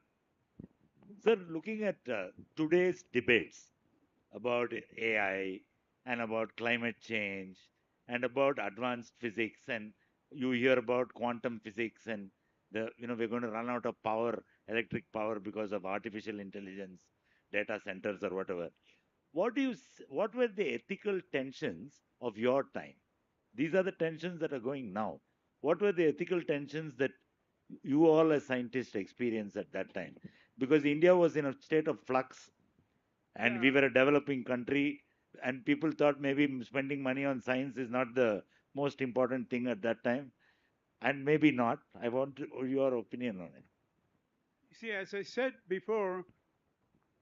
sir, looking at today's debates about AI and about climate change and about advanced physics, and you hear about quantum physics and we're going to run out of power, electric power because of artificial intelligence, data centers or whatever. What were the ethical tensions of your time? These are the tensions that are going now. What were the ethical tensions that you all as scientists experienced at that time? Because India was in a state of flux and we Yeah. were a developing country, and people thought maybe spending money on science is not the most important thing at that time, and maybe not. I want your opinion on it. See, as I said before,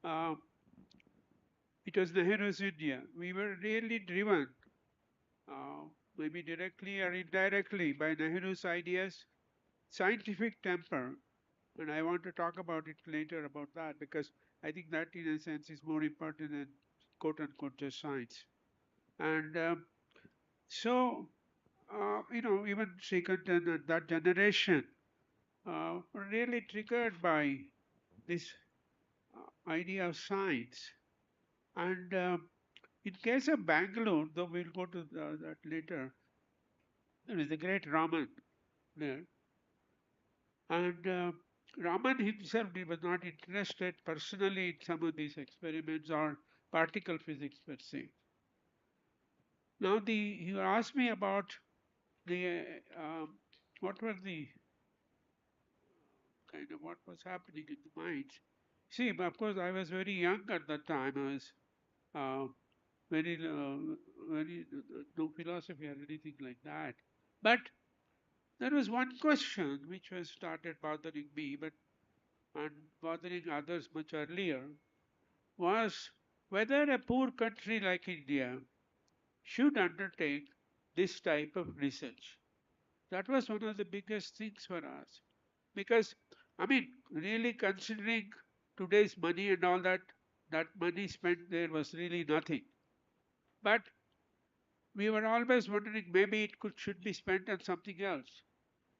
uh, it was Nehru's India. We were really driven, uh, maybe directly or indirectly, by Nehru's ideas, scientific temper. And I want to talk about it later about that because I think that, in a sense, is more important than quote unquote just science. And even Sreekantan and that generation were really triggered by this idea of science. And in case of Bangalore, though we'll go to that later, there is the great Raman there. And Raman himself he was not interested personally in some of these experiments or particle physics per se. Now, you asked me about the what were the kind of what was happening in the minds. See, of course, I was very young at that time. I was uh, very no philosophy or anything like that. But there was one question which was started bothering me, but and bothering others much earlier, was whether a poor country like India should undertake this type of research. That was one of the biggest things for us. Because, I mean, really considering today's money and all that, that money spent there was really nothing. But we were always wondering maybe it should be spent on something else.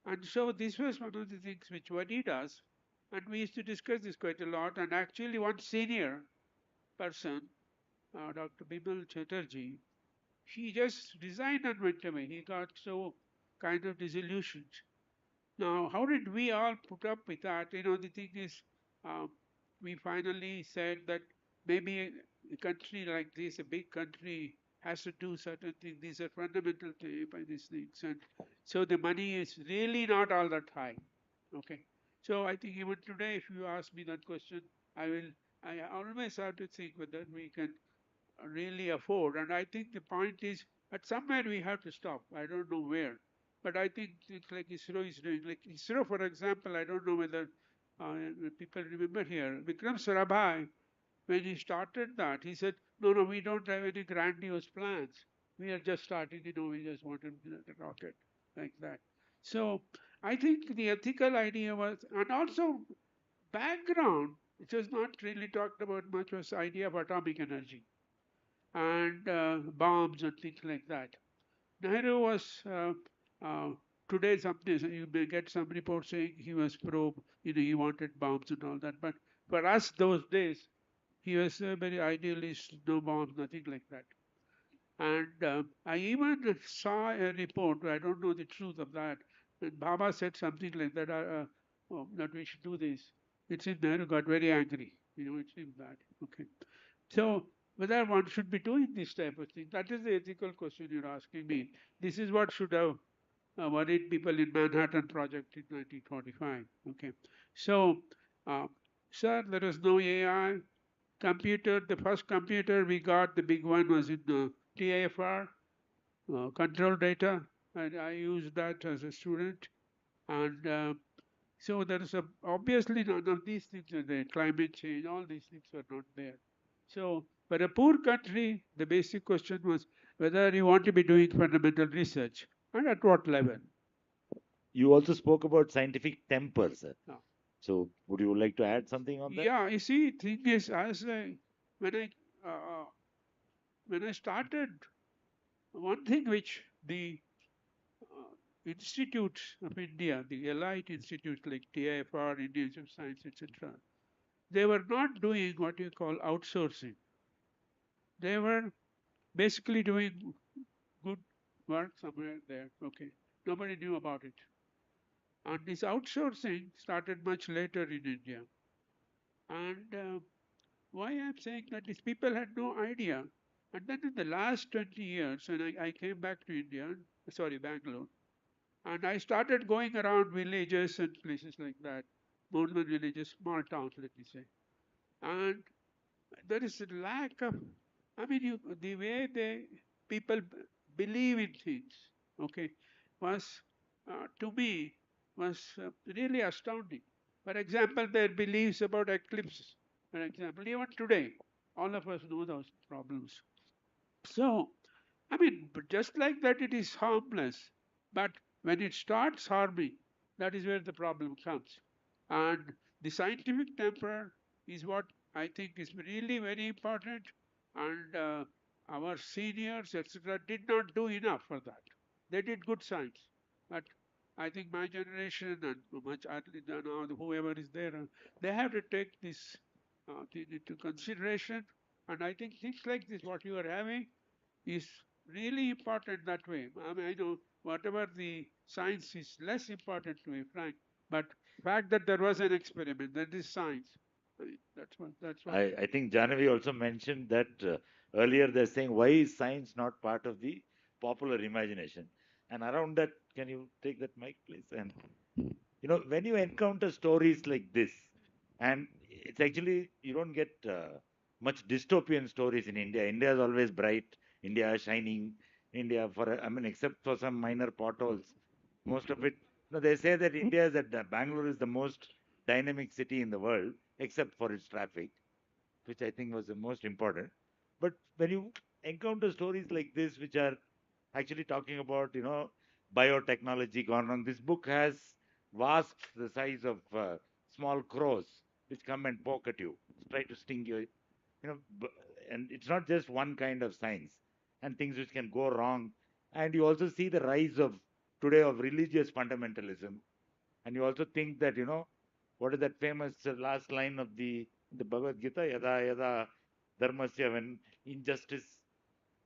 And so this was one of the things which worried us. And we used to discuss this quite a lot. And actually, one senior person, Dr. Bimal Chatterjee, he just resigned and went away. He got so kind of disillusioned. Now, how did we all put up with that? The thing is, um, we finally said that maybe a country like this, a big country, has to do certain things. These are fundamental by these things. And so the money is really not all that high. Okay. So I think even today, if you ask me that question, I always have to think whether we can really afford. And I think the point is, at somewhere we have to stop. I don't know where. But I think things like ISRO is doing. Like ISRO, for example, I don't know whether people remember here. Vikram Sarabhai, when he started that, he said, no, no, we don't have any grandiose plans. We are just starting, we just want to build a rocket like that. So I think the ethical idea was, and also background, which was not really talked about much, was the idea of atomic energy and bombs and things like that. Nehru was uh, today something you may get some report saying he was pro, he wanted bombs and all that. But for us those days, he was very idealist, no bombs, nothing like that. And I even saw a report. I don't know the truth of that. And Baba said something like that. That we should do this. It seems Nehru got very angry. It seems that. Okay. So whether one should be doing this type of thing, that is the ethical question you're asking me. This is what should have worried people in Manhattan Project in 1945. Okay, so uh, sir, there is no AI computer. The first computer we got, the big one, was in TIFR, control data, and I used that as a student. And so there is obviously none of these things are there. Climate change, all these things are not there. So for a poor country, the basic question was whether you want to be doing fundamental research and at what level. You also spoke about scientific temper, sir. Yeah. So, would you like to add something on that? Yeah, you see, thing is, when I uh, when I started, one thing which the institutes of India, the elite institutes like TIFR, Indian Institute of Science, etc., they were not doing what you call outsourcing. They were basically doing good work somewhere there. Okay, nobody knew about it. And this outsourcing started much later in India. And why I'm saying that is people had no idea. And then in the last 20 years, when I came back to India, sorry, Bangalore, and I started going around villages and places like that, Mormon villages, small towns, let me say. And there is a lack of, I mean, the way people believe in things, okay, was to me was really astounding. For example, their beliefs about eclipses. For example, even today, all of us know those problems. So, I mean, but just like that, it is harmless. But when it starts harming, that is where the problem comes. And the scientific temper is what I think is really very important. And our seniors, etc., did not do enough for that. They did good science. But I think my generation and much earlier than now, whoever is there, they have to take this thing into consideration. And I think things like this, what you are having, is really important that way. I mean, I know whatever the science is less important to me, frank, but fact that there was an experiment, that is science. I mean, that's what. I think Jahnavi also mentioned that earlier they're saying, why is science not part of the popular imagination? And around that, can you take that mic, please? And when you encounter stories like this, and it's actually, you don't get much dystopian stories in India. India is always bright, India is shining, India, I mean, except for some minor potholes, most of it, they say that India is that Bangalore is the most dynamic city in the world, except for its traffic, which I think was the most important. But when you encounter stories like this, which are actually talking about, biotechnology gone wrong, this book has wasps the size of small crows, which come and poke at you, try to sting you, you know, and it's not just one kind of science and things which can go wrong. And you also see the rise of today of religious fundamentalism, and you also think that, what is that famous last line of the Bhagavad Gita? Yada yada dharmasya, when injustice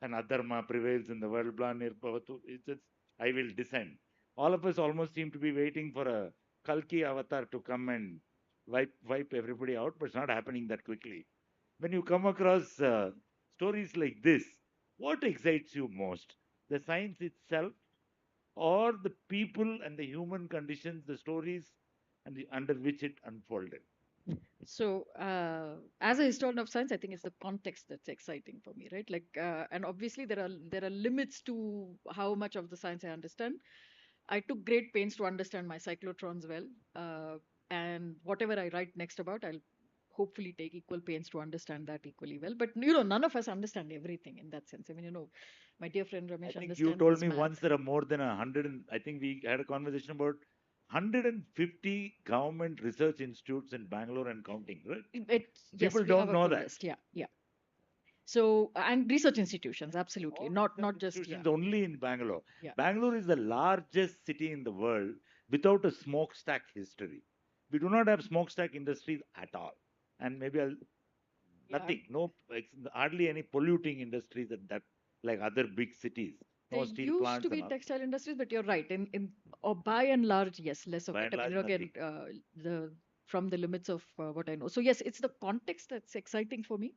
and adharma prevails in the world, blanir bhavatu, it's just, I will descend. All of us almost seem to be waiting for a Kalki avatar to come and wipe everybody out, but it's not happening that quickly. When you come across stories like this, what excites you most? The science itself, or the people and the human conditions, the stories, and under which it unfolded? So, as a historian of science, I think it's the context that's exciting for me, right? Like, and obviously there are limits to how much of the science I understand. I took great pains to understand my cyclotrons well, and whatever I write next about, I'll hopefully take equal pains to understand that equally well. But none of us understand everything in that sense. I mean, my dear friend I Ramesh think you understands told his me math. once there are more than 100, I think we had a conversation about 150 government research institutes in Bangalore and counting, right? Yes, People we have don't a know full that. list. Yeah, yeah. So, and research institutions, absolutely, All not research just, yeah, institutions only in Bangalore. yeah. Bangalore is the largest city in the world without a smokestack history. We do not have smokestack industries at all. And maybe Yeah, nothing, no, hardly any polluting industries at that, like other big cities. there No steel used to plants and be all. textile industries, but you're right. In or by and large, yes, less of By it. and I mean, large, again, nothing. the from the limits of what I know. So yes, it's the context that's exciting for me,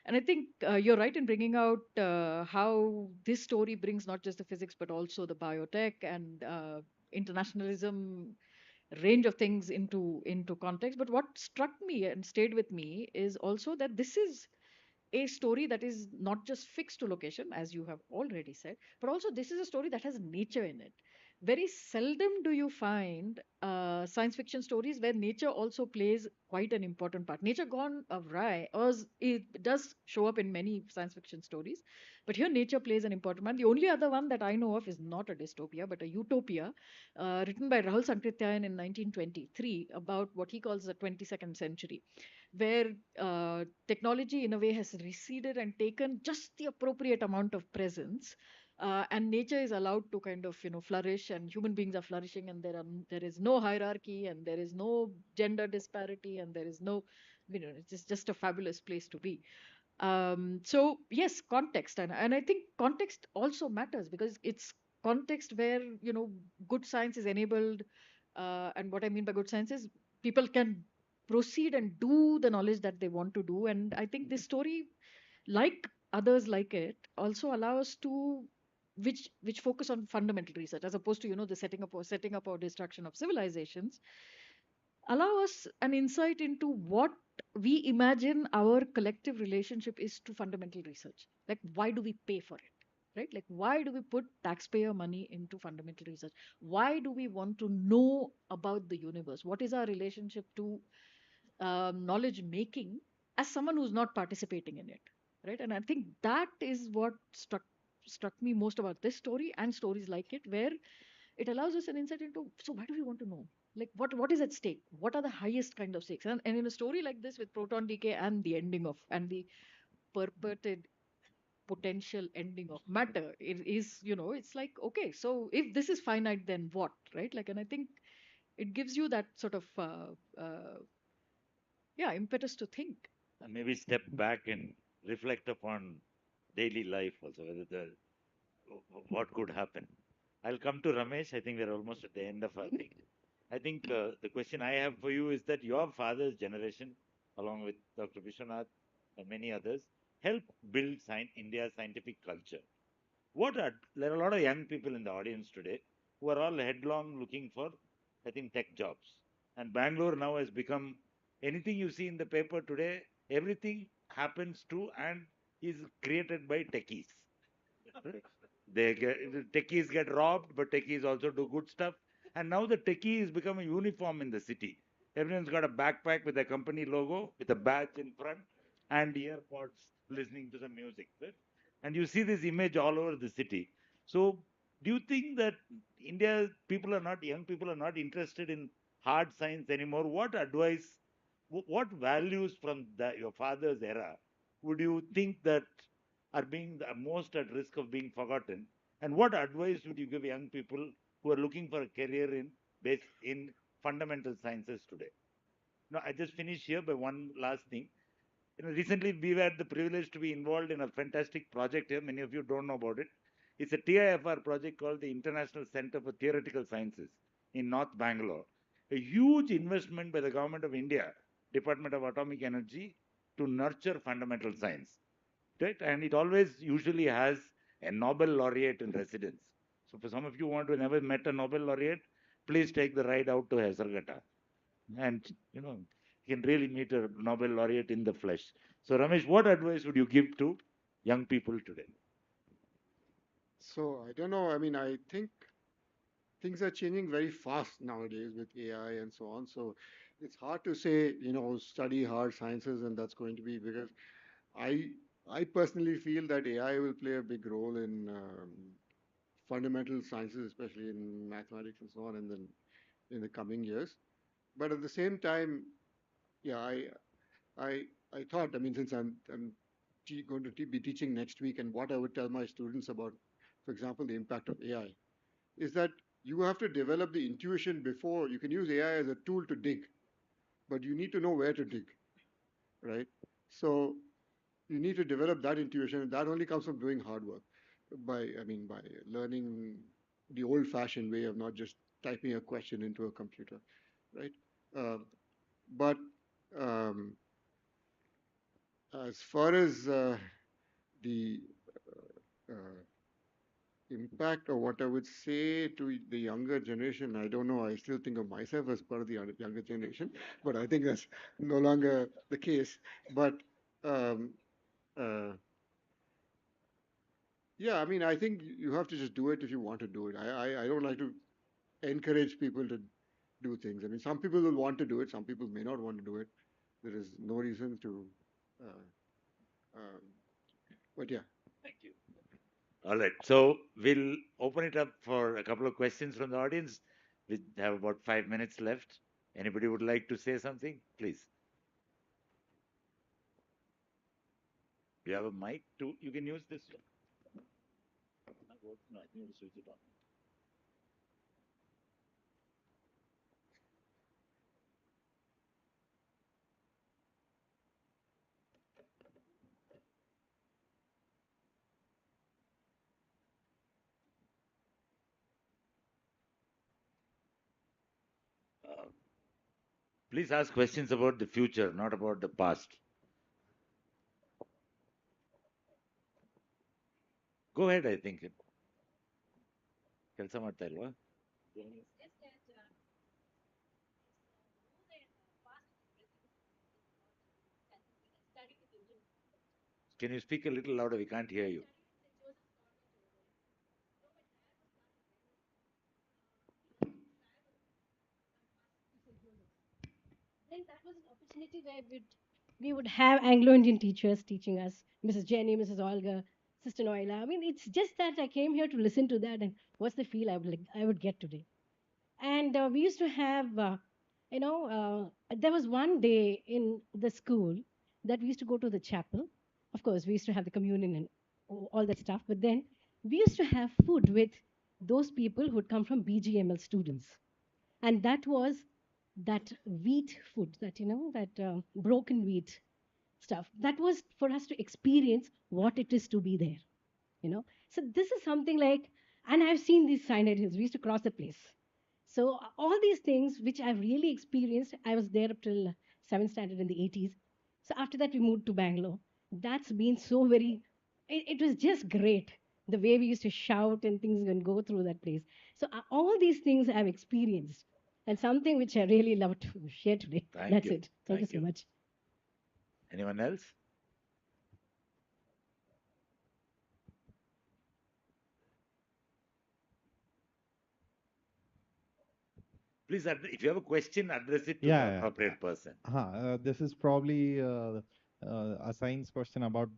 and I think you're right in bringing out how this story brings not just the physics but also the biotech and internationalism range of things into context. But what struck me and stayed with me is also that this is a story that is not just fixed to location, as you have already said, but also this is a story that has nature in it. Very seldom do you find science fiction stories where nature also plays quite an important part. Nature gone awry, or it does show up in many science fiction stories, but here nature plays an important part. The only other one that I know of is not a dystopia, but a utopia, written by Rahul Sankrityayan in 1923 about what he calls the 22nd century, where technology in a way has receded and taken just the appropriate amount of presence and nature is allowed to kind of flourish, and human beings are flourishing, and there is no hierarchy, and there is no gender disparity, and there is no, it's just a fabulous place to be. So yes, context, and I think context also matters, because it's context where good science is enabled. And what I mean by good science is people can proceed and do the knowledge that they want to do. And I think this story, like others like it, also allow us to, which focus on fundamental research as opposed to the setting up or destruction of civilizations, allow us an insight into what we imagine our collective relationship is to fundamental research. Like, why do we pay for it? Right? Like, why do we put taxpayer money into fundamental research? Why do we want to know about the universe? What is our relationship to knowledge making as someone who's not participating in it? Right? And I think that is what struck me most about this story and stories like it, where it allows us an insight into, so why do we want to know, like what is at stake, what are the highest kind of stakes. And in a story like this with proton decay and the ending of, and the perverted potential ending of matter, it is, it's like, okay, so if this is finite, then what? Right? Like, and I think it gives you that sort of yeah, impetus to think. And maybe step back and reflect upon daily life also, whether what could happen. I'll come to Ramesh. I think we're almost at the end of our thing. I think the question I have for you is that your father's generation, along with Dr. Vishwanath and many others, helped build India's scientific culture. There are a lot of young people in the audience today who are all headlong looking for, I think, tech jobs. And Bangalore now has become, anything you see in the paper today, everything happens to and is created by techies. The techies get robbed, but techies also do good stuff. And now the techie is becoming uniform in the city. Everyone's got a backpack with a company logo, with a badge in front, and earpods listening to the music. Right? And you see this image all over the city. So, do you think that young people are not interested in hard science anymore? What advice, what values from your father's era would you think that are being the most at risk of being forgotten? And what advice would you give young people who are looking for a career in fundamental sciences today? Now, I just finish here by one last thing. Recently we had the privilege to be involved in a fantastic project here. Many of you don't know about it. It's a TIFR project called the International Center for Theoretical Sciences in North Bangalore. A huge investment by the government of India, Department of Atomic Energy, to nurture fundamental science. Right? And it always usually has a Nobel laureate in residence. So for some of you who want to never met a Nobel laureate, please take the ride out to Hesargata. And you can really meet a Nobel laureate in the flesh. So Ramesh, what advice would you give to young people today? So I don't know. I mean, I think things are changing very fast nowadays with AI and so on. So it's hard to say, study hard sciences and that's going to be, because I I personally feel that AI will play a big role in fundamental sciences, especially in mathematics and so on, and then in the coming years. But at the same time, yeah, I I thought, I mean, since I'm going to be teaching next week, and what I would tell my students about, for example, the impact of AI, is that you have to develop the intuition before you can use AI as a tool to dig, but you need to know where to dig, right? So you need to develop that intuition, and that only comes from doing hard work. By learning the old-fashioned way of not just typing a question into a computer, right? Uh, but um, as far as the uh, impact, or what I would say to the younger generation, I don't know. I still think of myself as part of the younger generation, but I think that's no longer the case. But um, uh, yeah, I mean, I think you have to just do it if you want to do it. I don't like to encourage people to do things. I mean, some people will want to do it, some people may not want to do it. There is no reason to. Uh, um, but yeah. Thank you. All right. So we'll open it up for a couple of questions from the audience. We have about 5 minutes left. Anybody would like to say something? Please. You have a mic too. You can use this one. No, I think you have to switch it on. Uh, Please ask questions about the future, not about the past. Go ahead, I think. ಕೆಲಸ ಮಾಡ್ತಾ ಇಲ್ವಾ? Can you speak a little louder? We can't hear you. Then that was an opportunity where we would have Anglo-Indian teachers teaching us, Mrs. Jenny, Mrs. Olga, Sister Noila. I mean, it's just that I came here to listen to that, and what's the feel I would get today. And we used to have, there was one day in the school that we used to go to the chapel. Of course, we used to have the communion and all that stuff. But then we used to have food with those people who would come from BGML students, and that was that wheat food, that that broken wheat stuff. That was for us to experience what it is to be there. So this is something like, and I've seen these cyanide hills. We used to cross the place. So all these things which I've really experienced, I was there up till seventh standard in the 80s. So after that we moved to Bangalore. That's been so very, it was just great, the way we used to shout and things and go through that place. So all these things I've experienced, and something which I really love to share today. Thank That's you. it. Thank you so much. Anyone else? Please, if you have a question, address it to the Yeah, yeah. appropriate person. This is probably a science question about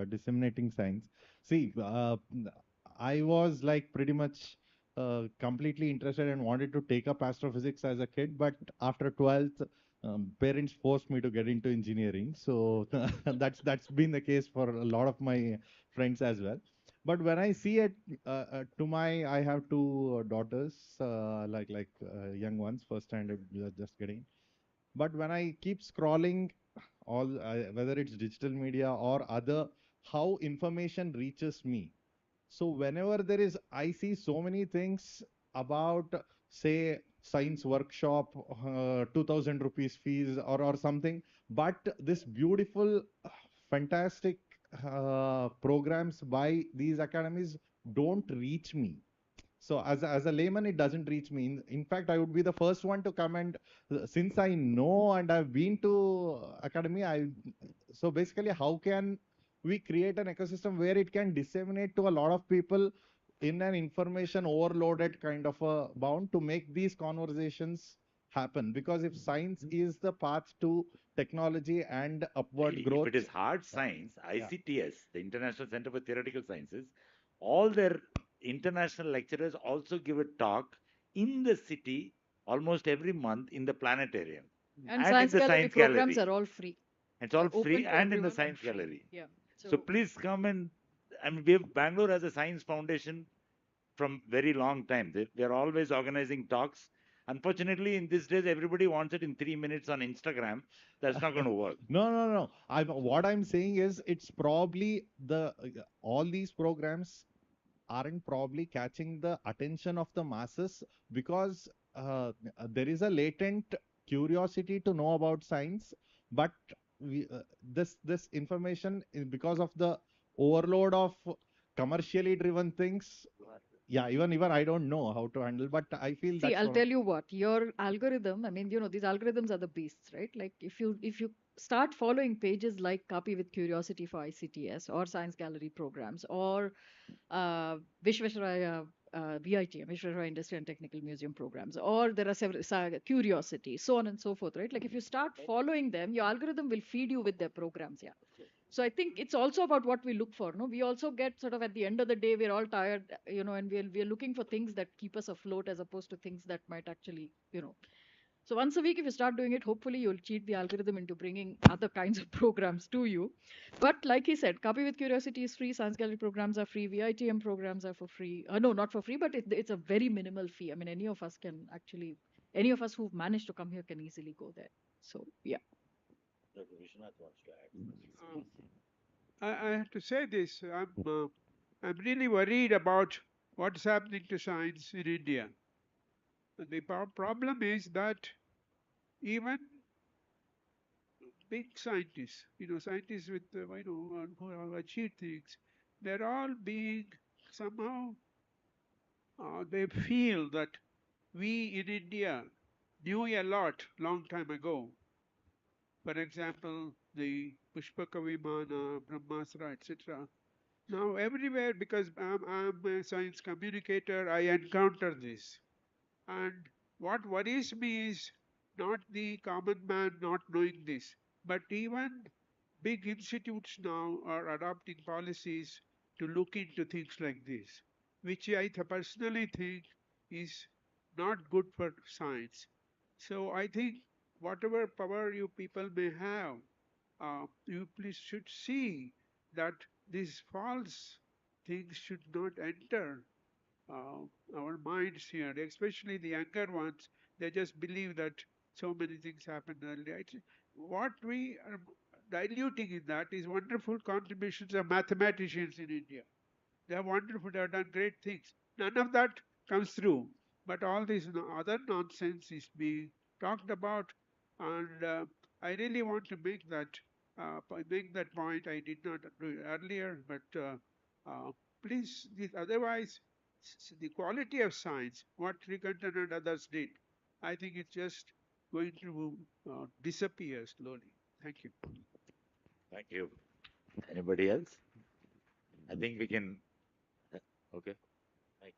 disseminating science. See, I was like pretty much completely interested and wanted to take up astrophysics as a kid, but after 12th, parents forced me to get into engineering. So that's been the case for a lot of my friends as well. But when I see it, I have two daughters, young ones, first standard, just getting. But when I keep scrolling, whether it's digital media or other, how information reaches me. So whenever I see so many things about, say, science workshop, 2000 rupees fees or something, but this beautiful, fantastic programs by these academies don't reach me. So as a layman, it doesn't reach me. In fact, I would be the first one to come, and since I know and I've been to academy, so basically, how can we create an ecosystem where it can disseminate to a lot of people in an information overloaded kind of a bound to make these conversations happen? Because if science is the path to technology and upward growth, If it is hard science, yeah. ICTS, the International Center for Theoretical Sciences, all their international lecturers also give a talk in the city almost every month in the planetarium And and in science the gallery science programs gallery. are all free. It's all Open free to and in the everyone and science free. gallery. Yeah. So please come and, I mean, Bangalore has a science foundation from very long time. They are always organizing talks. Unfortunately, in these days, everybody wants it in 3 minutes on Instagram. That's not going to work. No. What I'm saying is it's probably all these programs aren't probably catching the attention of the masses because there is a latent curiosity to know about science, but this information because of the overload of commercially driven things. Yeah, even I don't know how to handle, but I feel See, that's I'll what. tell you what, your algorithm, I mean, these algorithms are the beasts, right? Like if you start following pages like Copy with Curiosity for ICTS or Science Gallery programs or Vishwesvaraya VITM, Vishwesvaraya Industrial and Technical Museum programs, or there are several Curiosity, so on and so forth, right? Like if you start following them, your algorithm will feed you with their programs, yeah. So I think it's also about what we look for. No, we also get sort of at the end of the day, we're all tired, and we're looking for things that keep us afloat as opposed to things that might actually, So once a week, if you start doing it, hopefully you'll cheat the algorithm into bringing other kinds of programs to you. But like he said, Copy with Curiosity is free. Science Gallery programs are free. VITM programs are for free. No, not for free, but it's a very minimal fee. I mean, any of us who've managed to come here can easily go there. So yeah. Dr. Vishwanath wants to add. I have to say this. I'm really worried about what's happening to science in India. And the problem is that even big scientists, scientists with, who have achieved things, they're all being somehow, they feel that we in India knew a lot long time ago. For example, the Pushpaka Vimana, Brahmastra, etc. Now, everywhere, because I'm a science communicator, I encounter this. And what worries me is not the common man not knowing this, but even big institutes now are adopting policies to look into things like this, which I personally think is not good for science. So I think whatever power you people may have, you please should see that these false things should not enter uh, our minds here, especially the younger ones. They just believe that so many things happened earlier. What we are diluting in that is wonderful contributions of mathematicians in India. They are wonderful, they have done great things. None of that comes through. But all this other nonsense is being talked about, and I really want to make that point. I did not do it earlier, but uh, please, otherwise, the quality of science, what Sreekantan and others did, I think it's just going to disappear slowly. Thank you. Thank you. Anybody else? I think we can. Okay. Right.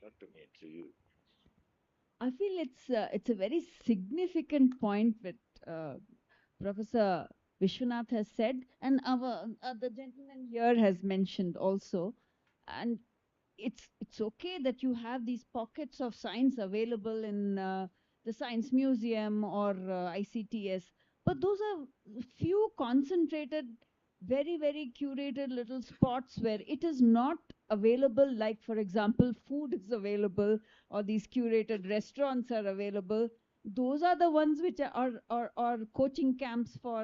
Talk to me. To you. I feel it's a very significant point that Professor Vishwanath has said, and our the gentleman here has mentioned also. And it's okay that you have these pockets of science available in the Science Museum or ICTS, but those are few concentrated, very curated little spots where it is not available. Like for example, food is available, or these curated restaurants are available. Those are the ones which are coaching camps for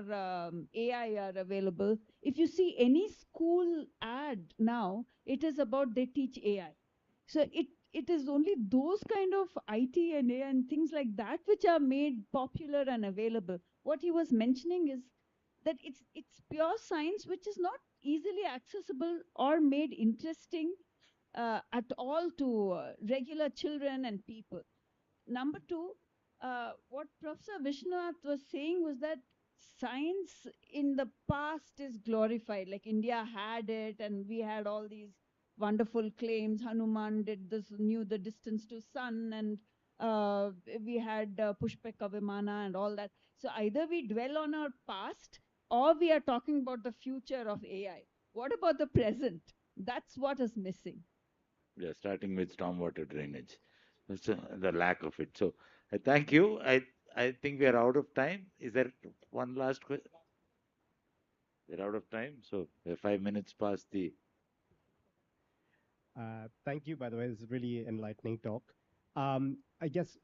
AI are available. If you see any school ad now, it is about they teach AI. So it is only those kind of IT and AI and things like that which are made popular and available. What he was mentioning is that it's pure science which is not easily accessible or made interesting at all to regular children and people. Number two, what Professor Vishwanath was saying was that science in the past is glorified. Like India had it, and we had all these wonderful claims. Hanuman did this, knew the distance to sun, and we had Pushpeka Vimana and all that. So either we dwell on our past, or we are talking about the future of AI. What about the present? That's what is missing. Yeah, starting with stormwater drainage. That's the lack of it. So thank you. I think we are out of time. Is there one last question? We're out of time. So we're 5 minutes past the. Thank you, by the way. This is really enlightening talk. I guess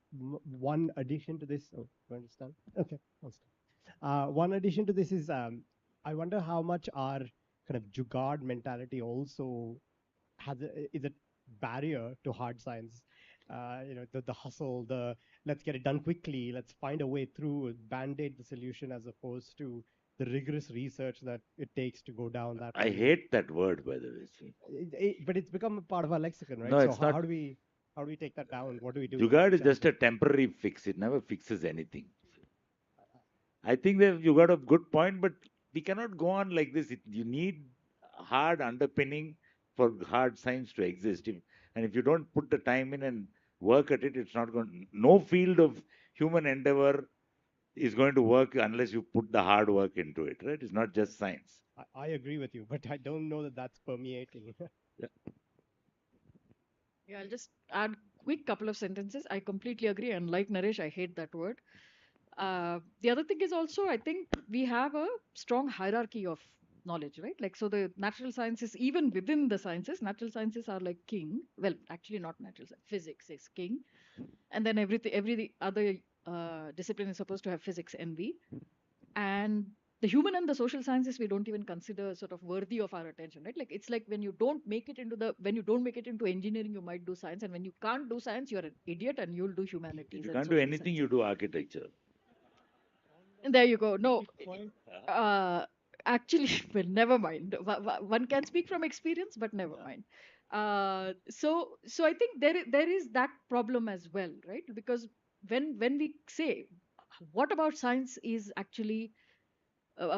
one addition to this. Oh, you understand? Okay, I'll start. One addition to this is I wonder how much our kind of jugaad mentality also is a barrier to hard science. The hustle, the let's get it done quickly, let's find a way through, band-aid the solution, as opposed to the rigorous research that it takes to go down that I route. hate that word, by the way. But it's become a part of our lexicon, right? No, So it's not. how do we take that down? What do we do? Jugaad is just a temporary fix. It never fixes anything. I think that you got a good point, but we cannot go on like this. You need hard underpinning for hard science to exist. And if you don't put the time in and work at it, it's not going. No field of human endeavor is going to work unless you put the hard work into it. Right? It's not just science. I agree with you, but I don't know that that's permeating. Yeah. Yeah, I'll just add quick couple of sentences. I completely agree, and like Naresh, I hate that word. The other thing is also, I think we have a strong hierarchy of knowledge, right? Like, so the natural sciences, even within the sciences, natural sciences are like king. Well, actually, not natural science. Physics is king, and then every other discipline is supposed to have physics envy, and the human and the social sciences we don't even consider sort of worthy of our attention, right? Like, it's like when you don't make it into engineering, you might do science, and when you can't do science, you're an idiot and you'll do If humanities you and can't do social anything, you sciences. do architecture. And there you go. No, uh, actually, well, never mind. One can speak from experience, but never mind. So I think there is that problem as well, right? Because when we say what about science is actually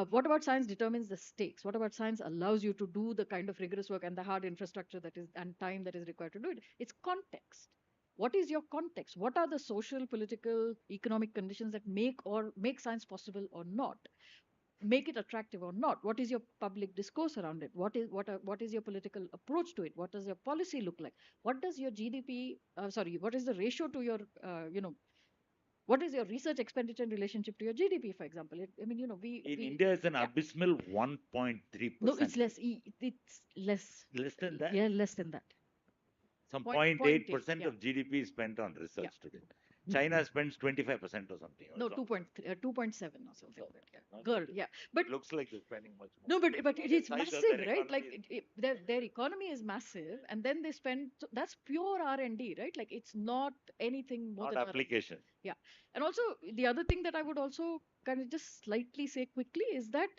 what about science determines the stakes? What about science allows you to do the kind of rigorous work and the hard infrastructure that is and time that is required to do it? It's context. What is your context? What are the social, political, economic conditions that make science possible or not? Make it attractive or not? What is your public discourse around it? What is your political approach to it? What does your policy look like? What does your GDP? Sorry, what is the ratio to your what is your research expenditure in relationship to your GDP, for example? I mean, In we India, it's an yeah. abysmal No, it's 1.3%. less. It's less. Less than that. Yeah, less than that. Some Point eight. 0.8% Yeah, of GDP is spent on yeah. research today. China spends 25% or something. No, Wrong. 2.3, 2.7 or something No, like that. Yeah. not Girl, that. yeah. But It looks like they're spending much more. no, but it The is size of massive, their right? economy Like is their economy is massive, and then they spend. So that's pure R&D, right? Like, it's not anything more not than R&D. application. Yeah. And also, the other thing that I would also kind of just slightly say quickly is that,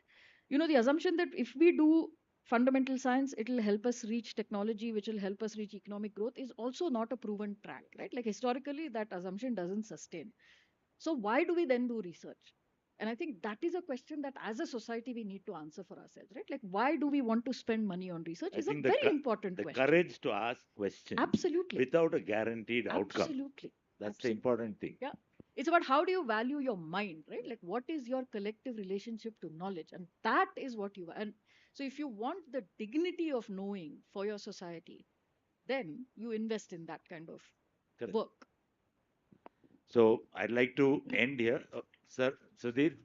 the assumption that if we do fundamental science, it'll help us reach technology, which will help us reach economic growth, is also not a proven track, right? Like, historically, that assumption doesn't sustain. So why do we then do research? And I think that is a question that as a society we need to answer for ourselves, right? Like, why do we want to spend money on research I is a think very important the question. courage to ask questions Absolutely. without a guaranteed outcome. Absolutely. That's the Absolutely. important thing. Yeah. It's about how do you value your mind, right? Like, what is your collective relationship to knowledge? And that is what you, and so if you want the dignity of knowing for your society, then you invest in that kind of Correct. work. So I'd like to end here. Sir, Sudhir,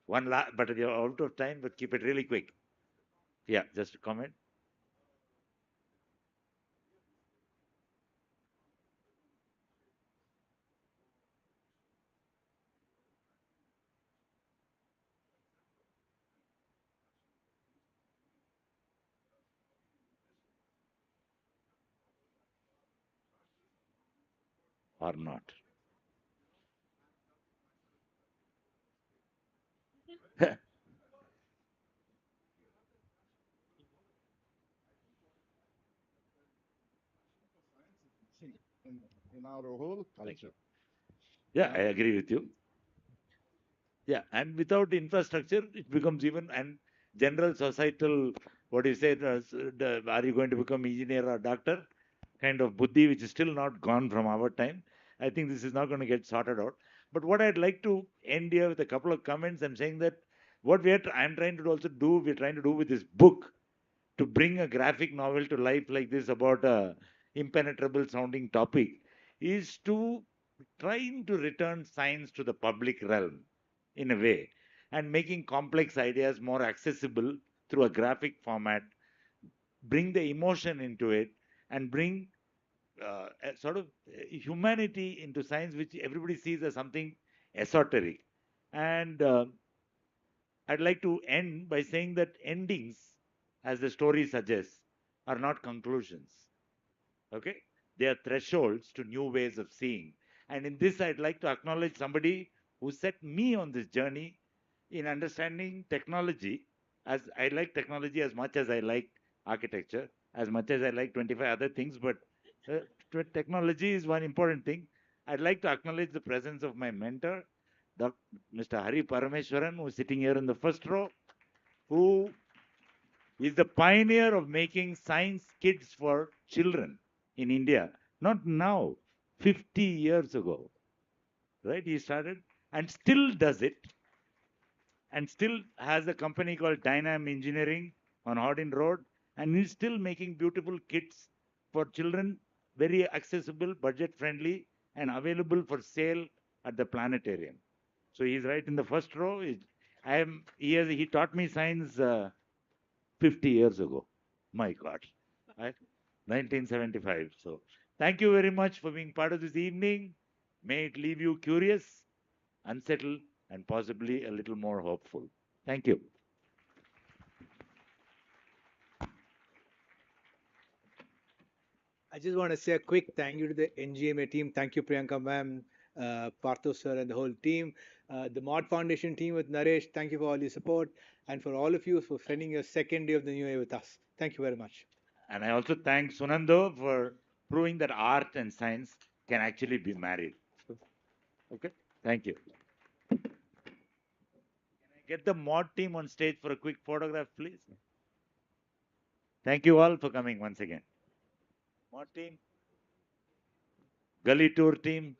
but you're out of time, but keep it really quick. Yeah, just a comment. Or not. in our whole culture. Yeah, I agree with you. Yeah, and without infrastructure, it becomes even and general societal. What do you say? Are you going to become engineer or doctor? Kind of buddhi, which is still not gone from our time. I think this is not going to get sorted out. But what I'd like to end here with a couple of comments. I'm saying that what I'm trying to also do, we're trying to do with this book to bring a graphic novel to life like this about a impenetrable sounding topic is to trying to return science to the public realm in a way and making complex ideas more accessible through a graphic format, bring the emotion into it, and bring a sort of humanity into science, which everybody sees as something esoteric. And I'd like to end by saying that endings, as the story suggests, are not conclusions. Okay? They are thresholds to new ways of seeing. And in this, I'd like to acknowledge somebody who set me on this journey in understanding technology. As I like technology as much as I like architecture, as much as I like 25 other things, but uh, technology is one important thing. I'd like to acknowledge the presence of my mentor, Mr. Hari Parameswaran, who's sitting here in the first row, who is the pioneer of making science kits for children in India. Not now, 50 years ago, right? He started and still does it and still has a company called Dynam Engineering on Hardin Road, and he's still making beautiful kits for children very accessible, budget friendly, and available for sale at the planetarium. So he's right in the first row. He taught me science 50 years ago. My God, right? 1975. So thank you very much for being part of this evening. May it leave you curious, unsettled, and possibly a little more hopeful. Thank you. I just want to say a quick thank you to the NGMA team. Thank you, Priyanka ma'am, Partho sir, and the whole team. The Mod Foundation team with Naresh, thank you for all your support. And for all of you for spending your second day of the new year with us. Thank you very much. And I also thank Sunando for proving that art and science can actually be married. Okay, thank you. Can I get the mod team on stage for a quick photograph, please? Thank you all for coming once again. Mod team, Gully tour team,